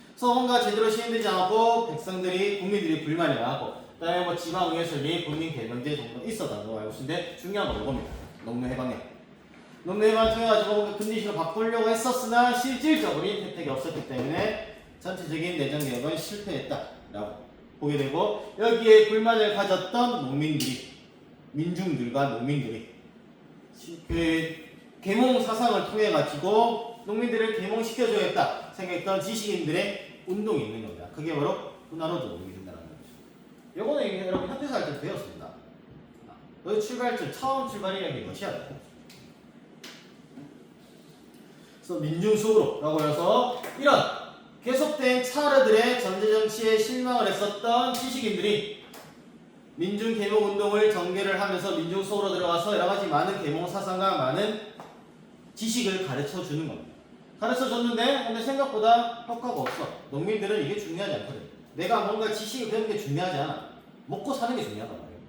그래서 뭔가 제대로 시행되지 않고 백성들이 국민들이 불만이 많고 그다음에 뭐 지방의회설리 국민 개명제 정도 있었다는 거 알고 있는데 중요한 건 이겁니다. 농노해방형. 농노해방을 통해 가지고 뭔가 컨디션을 바꾸려고 했었으나 실질적으로 혜택이 없었기 때문에 전체적인 내정 개혁은 실패했다라고 보게 되고 여기에 불만을 가졌던 농민들이 민중들과 농민들이 그 계몽 사상을 통해 가지고 농민들을 계몽시켜줘야겠다 생각했던 지식인들의 운동이 있는 겁니다. 그게 바로 후나로드 운동이 된다는 거죠. 요거는 여러분 현대사 할 때 배웠습니다. 여기 출발점, 처음 출발이라는 게 러시아다. 그래서 민중수호로라고 해서 이런 계속된 차르들의 전제정치에 실망을 했었던 지식인들이 민중 계몽 운동을 전개를 하면서 민중 속으로 들어가서 여러 가지 많은 계몽 사상과 많은 지식을 가르쳐 주는 겁니다. 가르쳐 줬는데 근데 생각보다 효과가 없어. 농민들은 이게 중요하지 않거든. 내가 뭔가 지식을 배우는 게 중요하지 않아. 먹고 사는 게 중요하단 말이에요.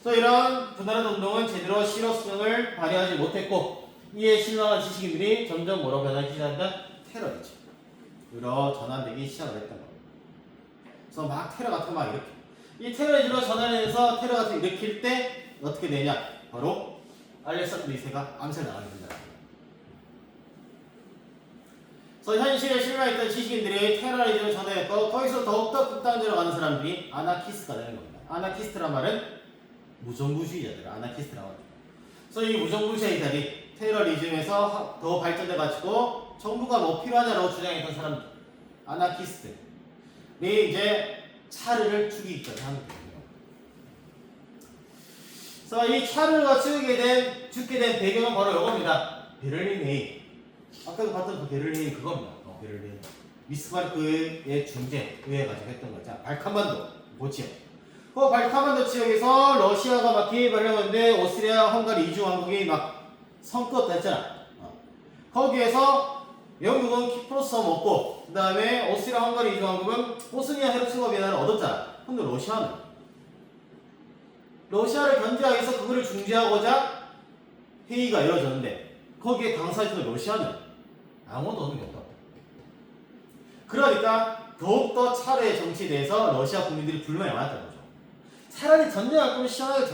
그래서 이런 분할한 운동은 제대로 실효성을 발휘하지 못했고 이에 실망한 지식인들이 점점 뭐로 변하기 시작한다? 테러리즘으로 전환되기 시작을 했던 겁니다. 그래서 막 테러 같은 거 막 일으켜. 이 테러리즘으로 전환해서 테러 같은 거 일으킬 때 어떻게 되냐? 바로 알렉산더 2세가 암살당하게 된다. 그래서 현실에 실망했던 지식인들이 테러리즘을 전해냈고 거기서 더욱더 극단적으로 가는 사람들이 아나키스트가 되는 겁니다. 아나키스트란 말은 무정부주의자들, 아나키스트라고 합니다. 그래서 이 무정부주의자들이 테러리즘에서 더 발전돼가지고 정부가 뭐 필요하냐라고 주장했던 사람들, 아나키스트들이 이제 차르를 죽이기까지 하는 거예요. 그래서 이 차르가 죽게 된 배경은 바로 이겁니다. 베를린 회의. 아까도 봤던 그 베를린 그겁니다. 베를린 미스마르크의 중재에 가지고 했던 거죠. 발칸반도 고지역. 그 발칸반도 지역에서 러시아가 막 개입을 하는데 오스트리아, 헝가리 이주 왕국이 막 성껏 됐잖아. 거기에서 영국은 키프로스 먹고 그 다음에 오스트리아, 헝가리 이주 왕국은 보스니아 헤르츠고비나를 얻었잖아. 근데 러시아를 견제하기 위해서 그거를 중재하고자 회의가 이루어졌는데 거기에 당사자들 러시아는 아무도 없는 게 없다. 그러니까 더욱더 차르의 정치에 대해서 러시아 국민들이 불만이 많았던 거죠. 차라리 전쟁할 거면 시원하게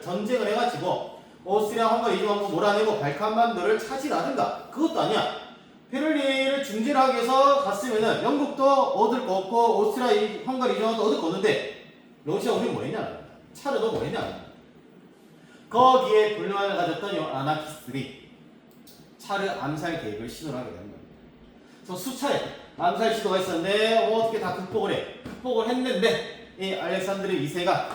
전쟁을 해가지고 오스트리아, 헝가리 이주 왕국 몰아내고 발칸반도를 차지하든가. 그것도 아니야. 베를린을 중재를 하기 위해서 갔으면은 영국도 얻을 거 없고 오스트리아, 헝가리 이주 왕국도 얻을 거 없는데 러시아 우리 뭐 했냐? 차르도 뭐 했냐? 거기에 불만을 가졌던 아나키스트들이 차르 암살 계획을 시도를 하게 되는 겁니다. 그래서 수차례 암살 시도가 있었는데 어떻게 다 극복을 했는데 이 알렉산드르 2세가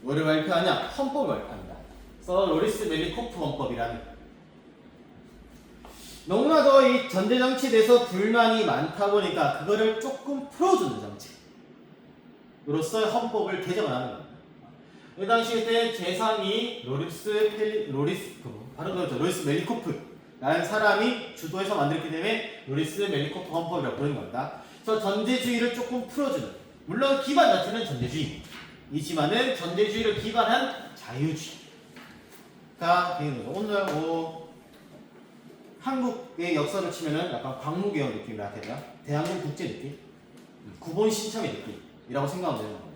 뭐를 발표하냐? 헌법을 발표합니다. 그래서 로리스 멜리코프 헌법이라는 너무나도 이 전제 정치에 대해서 불만이 많다 보니까 그거를 조금 풀어주는 정책으로서 헌법을 개정을 하는 겁니다. 이 당시 때 재상이 로리스 멜리코프라는 사람이 주도해서 만들었기 때문에 로리스 멜리코프 헌법이라고 부르는 겁니다. 그래서 전제주의를 조금 풀어주는, 물론 기반 자체는 전제주의이지만은 전제주의를 기반한 자유주의가 되는 거죠. 오늘 한국의 역사를 치면은 약간 광무개혁 느낌이라 해야 되나? 대한민국 국제 느낌? 구본 신청의 느낌이라고 생각하면 되는 겁니다.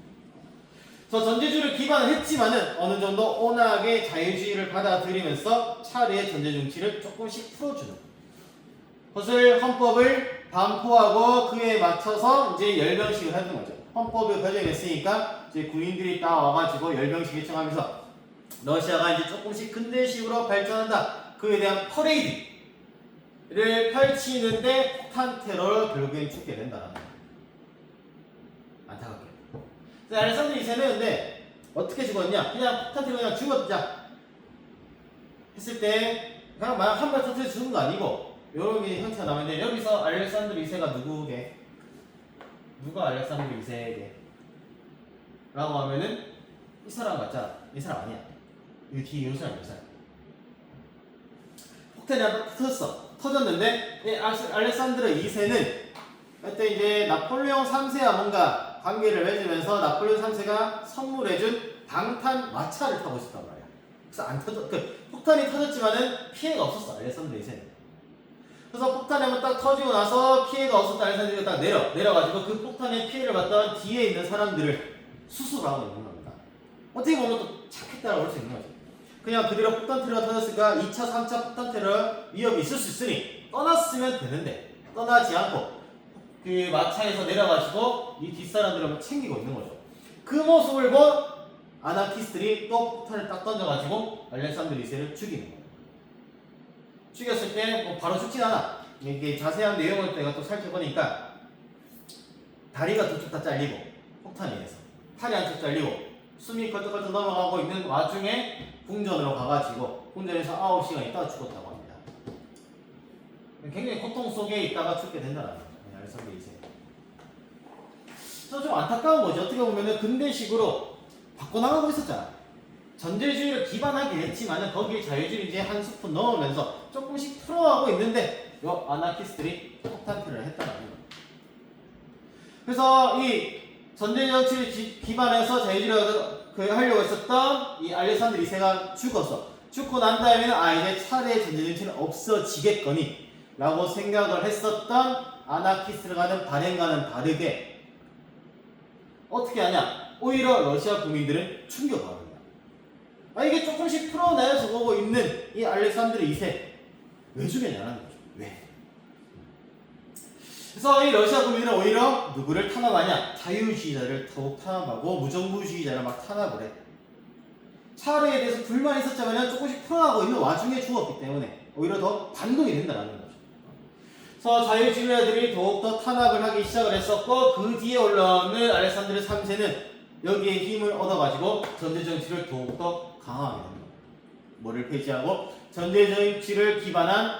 그래서 전제주의를 기반을 했지만은 어느 정도 온화하게 자유주의를 받아들이면서 차르의 전제 정치를 조금씩 풀어주는 것을 헌법을 반포하고 그에 맞춰서 이제 열병식을 하는 거죠. 헌법을 개정했으니까 이제 군인들이 다 와가지고 열병식 개청하면서 러시아가 이제 조금씩 근대식으로 발전한다. 그에 대한 퍼레이드를 펼치는데 폭탄 테러를 결국엔 죽게 된다. 안타깝게. 알렉산더 2세는 근데 어떻게 죽었냐? 그냥 폭탄 테러 그냥 죽었자 했을 때 그냥 막 한 발 터뜨려 죽은 거 아니고 여러 개의 형태가 나오는데 여기서 알렉산더 2세가 누가 알렉산더 2세에게 라고 하면은 이 사람 맞잖아. 이 사람 아니야. 이 뒤에 이 사람. 폭탄이 한 번 터졌는데 알렉산더 2세는 그때 이제 나폴레옹 3세와 뭔가 관계를 맺으면서 나폴레옹 3세가 선물해준 방탄 마차를 타고 있었단 말이야. 그래서 폭탄이 터졌지만은 피해가 없었어. 알렉산더 2세는. 그래서 폭탄이 한번 딱 터지고 나서 피해가 없었다. 알렉산더 2세가 딱 내려가지고 그 폭탄의 피해를 받던 뒤에 있는 사람들을 수술하고 있는 겁니다. 어떻게 보면 또 착했다라고 볼 수 있는 거지. 그냥 그대로 폭탄 테러가 터졌으니까 2차, 3차 폭탄 테러 위협이 있을 수 있으니 떠났으면 되는데 떠나지 않고 그 마차에서 내려가지고 이 뒷사람들을 챙기고 있는 거죠. 그 모습을 본 아나키스트들이 또 폭탄을 딱 던져가지고 알렉산더 2세를 죽이는 거예요. 죽였을 때 뭐 바로 죽진 않아. 이게 자세한 내용을 내가 또 살펴보니까 다리가 두 쪽 다 잘리고 폭탄에 의해서 팔이 한쪽 잘리고 숨이 걸떡걸떡 넘어가고 있는 와중에 궁전으로 가가지고 궁전에서 9시간 있다가 죽었다고 합니다. 굉장히 고통 속에 있다가 죽게 된다는 거예요. 알렉산더 2세. 그래서 좀 안타까운 거죠. 어떻게 보면은 근대식으로 바꿔나가고 있었잖아. 전제주의를 기반하게 했지만 거기에 자유주의 이제 한 스푼 넣으면서 조금씩 풀어가고 있는데 요 아나키스트들이 폭탄테를 했다는 거예요. 그래서 이 전제정치를 기반해서 자유주의를 하려고 했었던 이 알렉산드로 2세가 죽었어. 죽고 난 다음에는 이제 차례의 전제정치는 없어지겠거니 라고 생각을 했었던 아나키스트가는 발행과는 다르게 어떻게 하냐? 오히려 러시아 국민들은 충격을 이게 조금씩 풀어내서 보고 있는 이 알렉산드로 2세 왜 죽였냐는 거죠. 왜? 그래서 이 러시아 국민들은 오히려 누구를 탄압하냐? 자유주의자를 더욱 탄압하고 무정부주의자를 막 탄압을 해. 차르에 대해서 불만이 있었지만 조금씩 풀어나가고 있는 와중에 죽었기 때문에 오히려 더 반동이 된다는 거죠. 그래서 자유주의자들이 더욱더 탄압을 하기 시작을 했었고 그 뒤에 올라오는 알렉산드로 3세는 여기에 힘을 얻어가지고 전제정치를 더욱더 강화하게 됩니다. 뭐를 폐지하고 전제정치를 기반한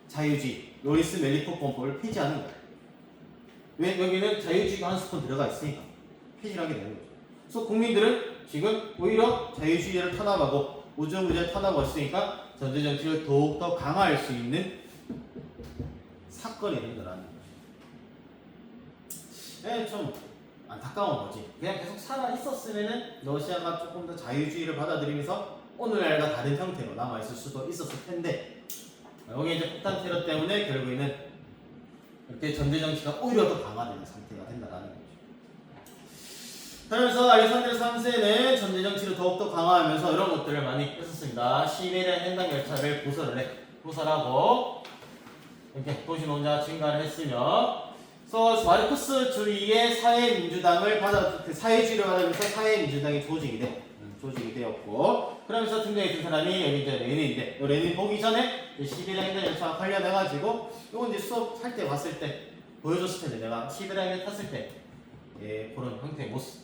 자유주의 로리스 멜리포 공법을 폐지하는 거예요. 왜? 여기는 자유주의가 한 스푼 들어가 있으니까 폐지를 하게 되는 거죠. 그래서 국민들은 지금 오히려 자유주의를 탄압하고 우정부주의를 탄압하고 있으니까 전제정치를 더욱더 강화할 수 있는 사건이 된다는 거죠. 좀 안타까운 거지. 그냥 계속 살아 있었으면은 러시아가 조금 더 자유주의를 받아들이면서 오늘날과 다른 형태로 남아 있을 수도 있었을 텐데 여기 이제 폭탄 테러 때문에 결국에는 이렇게 전제 정치가 오히려 더 강화되는 상태가 된다라는 거죠. 그러면서 알렉산드로 3세는 전제 정치를 더욱더 강화하면서 이런 것들을 많이 했었습니다. 시베리아 횡단 열차를 부설하고 이렇게 도시 노동자 증가를 했으며. 그래서 마르크스주의의 사회민주당을 사회주의를 받으면서 사회민주당이 조직이 되었고, 그러면서 등장했던 사람이 여기 이제 레닌인데, 레닌 보기 전에 시베리아 횡단 열차와 관련해가지고, 이건 이제 수업할 때 봤을 때 보여줬을 텐데, 내가 시베리아 횡단 탔을 때, 그런 형태의 모습,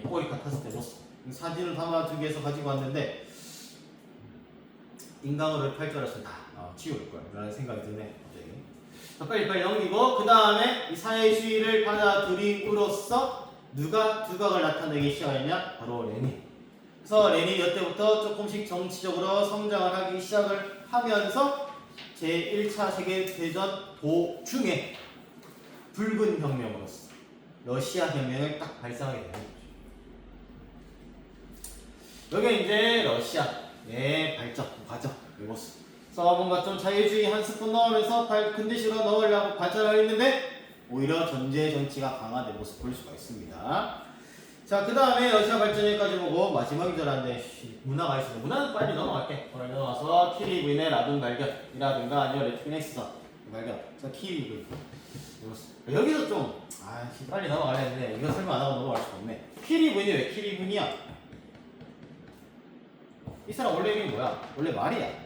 꼬리카 탔을 때 모습, 사진을 담아두기 위해서 가지고 왔는데, 인강으로 팔 줄 알았으면 다 지울 걸, 라는 생각이 드네. 빨리 넘기고 그 다음에 이 사회주의를 받아들임으로써 누가 두각을 나타내기 시작했냐? 바로 레닌. 그래서 레닌이 이때부터 조금씩 정치적으로 성장을 하기 시작을 하면서 제1차 세계대전 도중에 붉은 혁명으로서 러시아 혁명을 딱 발상하게 되는 거죠. 여기 이제 러시아의 발전 과정 이 모습. 그래서 뭔가 좀 자유주의 한 스푼 넣으면서 근대식으로 넣으려고 발전을 했는데 오히려 전제 정치가 강화된 모습 볼 수가 있습니다. 자, 그 다음에 러시아 발전까지 보고 마지막인 줄 알았는데 문화가 있어요. 문화는 빨리 넘어갈게. 오늘 넘어가서 키리 부인의 라둔 발견이라든가 아니면 레트피넥스서 발견. 자, 키리 부인. 여기서 좀 빨리 넘어가려 했는데 이거 설명 안 하고 넘어갈 수가 없네. 키리 부인이 왜 키리 부인이야? 이 사람 원래 이름이 뭐야? 원래 말이야.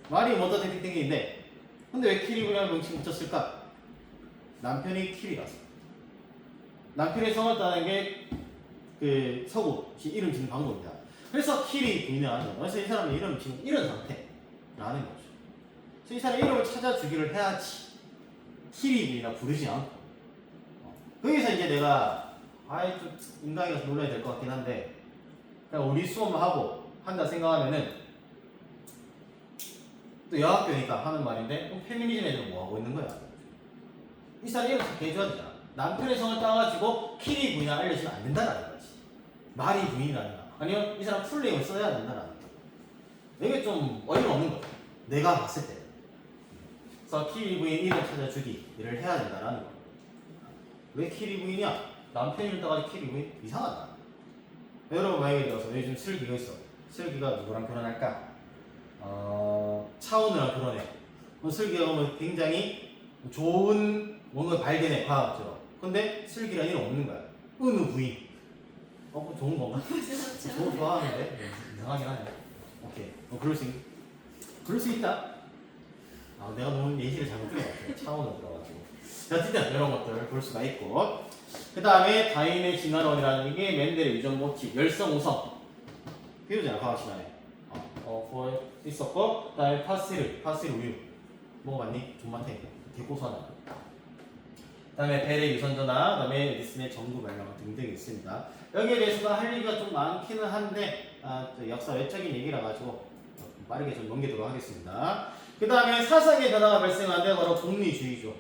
말이 먼저 땡땡땡인데 근데 왜 키리부라는 명칭 붙였을까? 남편이 키리라서. 남편의 성을 따는 게 그 서구 이름 짓는 방법입니다. 그래서 키리 부인을 하는 거예요. 그래서 이 사람의 이름 지금 이런 상태라는 거죠. 그래서 이 사람 이름을 찾아주기를 해야지 키리 부인이라 부르지 않고. 거기서 이제 내가 좀 인강에 가서 놀라야 될 것 같긴 한데 그냥 우리 수업만 하고 한다 생각하면은 또 여학교니까 하는 말인데 그럼 페미니즘 애들은 뭐 하고 있는 거야? 이 사람이 이렇게 해줘야 되잖아. 남편의 성을 따가지고 키리 부인을 알려주면 안 된다라는 거지. 말이 부인이라는 거. 아니면 이 사람 풀네임을 써야 된다라는 거. 이게 좀 어이가 없는 거야. 내가 봤을 때. 그래서 키리 부인 이름 찾아주기를 해야 된다라는 거. 왜 키리 부인이야? 남편 이름 따가지고 키리 부인? 이상하다. 여러분 만약에 들어서 요즘 슬기가 있어. 슬기가 누구랑 결혼할까? 차은우랑 결혼해. 슬기가 보면 굉장히 좋은 뭔가 발견해, 과학적으로. 근데 슬기란 이름 없는 거야. 은우 부인. 그럼 좋은 건가? 좋아하는데? 이상하긴 하네. 오케이. 그럴 수 있다. 내가 너무 예시를 잘못 들은 것 같아. 차원으로 들어가지고. 자, 어쨌든 이런 것들을 볼 수가 있고. 그 다음에 다인의 진화론이라는 게 맨델의 유전 모티, 열성 우성. 배우잖아, 과학 시간에. 있었고, 그 다음에 파스릴 우유. 먹어봤니? 존맛해. 개고소하다. 그 다음에 벨의 유선전화, 그 다음에 에디슨의 전구 발명 등등이 있습니다. 여기에 대해서도 할 얘기가 좀 많기는 한데 또 역사 외적인 얘기라 가지고 빠르게 좀 넘기도록 하겠습니다. 그 다음에 사상의 변화가 발생하는데 바로 공리주의죠.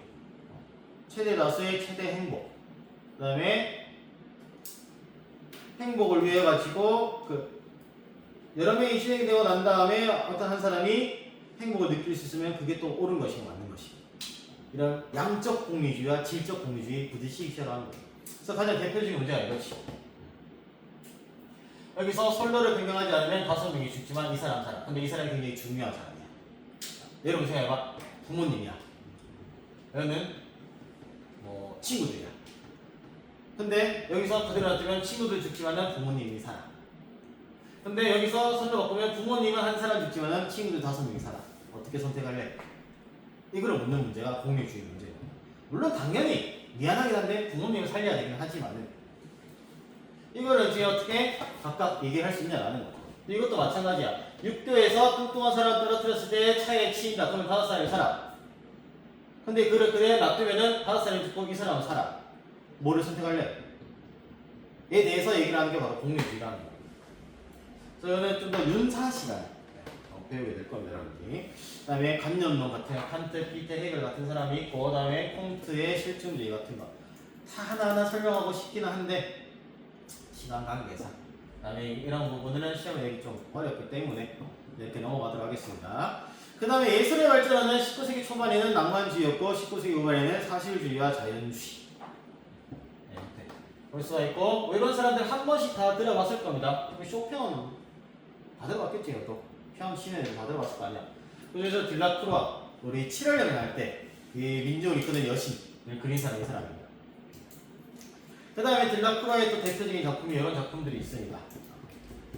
최대 다수의 최대 행복. 그 다음에 행복을 위해 가지고 여러 명이 진행되고 난 다음에 어떤 한 사람이 행복을 느낄 수 있으면 그게 또 옳은 것이고 맞는 것이고, 이런 양적 공리주의와 질적 공리주의 부딪히기 시작하는 거예요. 그래서 가장 대표적인 문제가 이거지. 여기서 선로를 변경하지 않으면 5명이 죽지만 이 사람 살아. 근데 이 사람이 굉장히 중요한 사람이야. 여러분 생각해봐. 부모님이야. 얘는 뭐 친구들이야. 근데 여기서 그대로 놔두면 친구들 죽지만은 부모님이 살아. 근데 여기서 선로 바꾸면 부모님은 한 사람 죽지만은 친구들 5명이 살아. 어떻게 선택할래? 이걸 묻는 문제가 공리주의 문제예요. 물론 당연히 미안하긴 한데 부모님을 살려야 되긴 하지만은 이거를 이제 어떻게 각각 얘기할 수 있냐라는 거죠. 이것도 마찬가지야. 육교에서 뚱뚱한 사람 떨어뜨렸을 때 차에 치인다. 그러면 5사람이 살아. 근데 그래 놔두면은 5사람이 죽고 이 사람은 살아. 뭐를 선택할래? 에 대해서 얘기를 하는 게 바로 공리주의라는 거예요. 그래서 이거는 좀 더 윤사시간 배우게 될 겁니다, 여러분들이. 그 다음에 관념론 같은 칸트, 피테, 헤겔 같은 사람이 있고, 그 다음에 콩트의 실증주의 같은 거. 다 하나하나 설명하고 싶기는 한데 시간 관계상. 그 다음에 이런 부분들은 시험에 내기 좀 어렵기 때문에 이렇게 넘어가도록 하겠습니다. 그 다음에 예술의 발전은 19세기 초반에는 낭만주의였고 19세기 후반에는 사실주의와 자연주의. 이렇게 볼 수가 있고, 뭐 이런 사람들 한 번씩 다 들어봤을 겁니다. 쇼팽은 다 들어봤겠지, 이것도. 평 시내에도 다 들어봤을 거 아니야. 그래서 딜라크루아, 우리 7월여행 할 때 이 민족을 이끄는 여신을 그린 사람이 이 사람입니다. 그 다음에 딜라크루아의 또 대표적인 작품이 이런 작품들이 있습니다.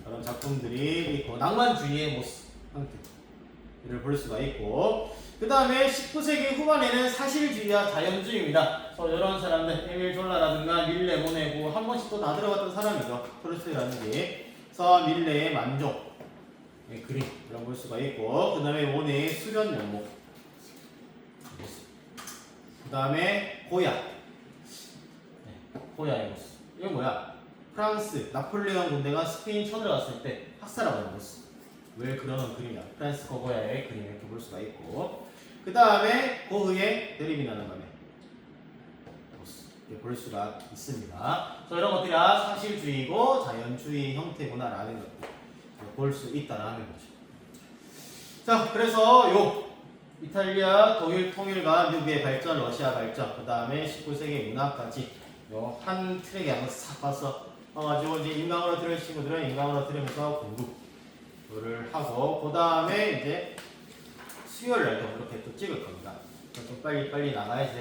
이런 작품들이 있고, 낭만주의의 모습, 형태를 볼 수가 있고, 그 다음에 19세기 후반에는 사실주의와 자연주의입니다. 그래서 이런 사람들, 에밀 졸라라든가 밀레, 모네고 한 번씩 또 다 들어갔던 사람이죠. 프루스트라든지. 그래서 밀레의 만족, 그림 이런 볼 수가 있고, 그 다음에 모네의 수련 면목, 그 다음에 고야. 고야의 모습. 이건 뭐야? 프랑스 나폴레옹 군대가 스페인 쳐들어갔을 때 학살하는 모습. 왜 그러는 그림이야? 프란시스코 고야의 그림 이렇게 볼 수가 있고, 그 다음에 고흐의 대립이 나는 밤에 모습 이렇게 볼 수가 있습니다. 그래서 이런 것들이 사실주의고 자연주의 형태구나라는 것 볼 수 있다라는 거죠. 자, 그래서 이탈리아 독일 통일과 미국의 발전, 러시아 발전, 그 다음에 19세기 문학까지 한 트랙에 한번 싹 봐서 가지고 이제 인강으로 들을 친구들은 인강으로 들으면서 공부를 하고, 그 다음에 이제 수요일 날도 이렇게 또 찍을 겁니다. 좀 빨리 나가야지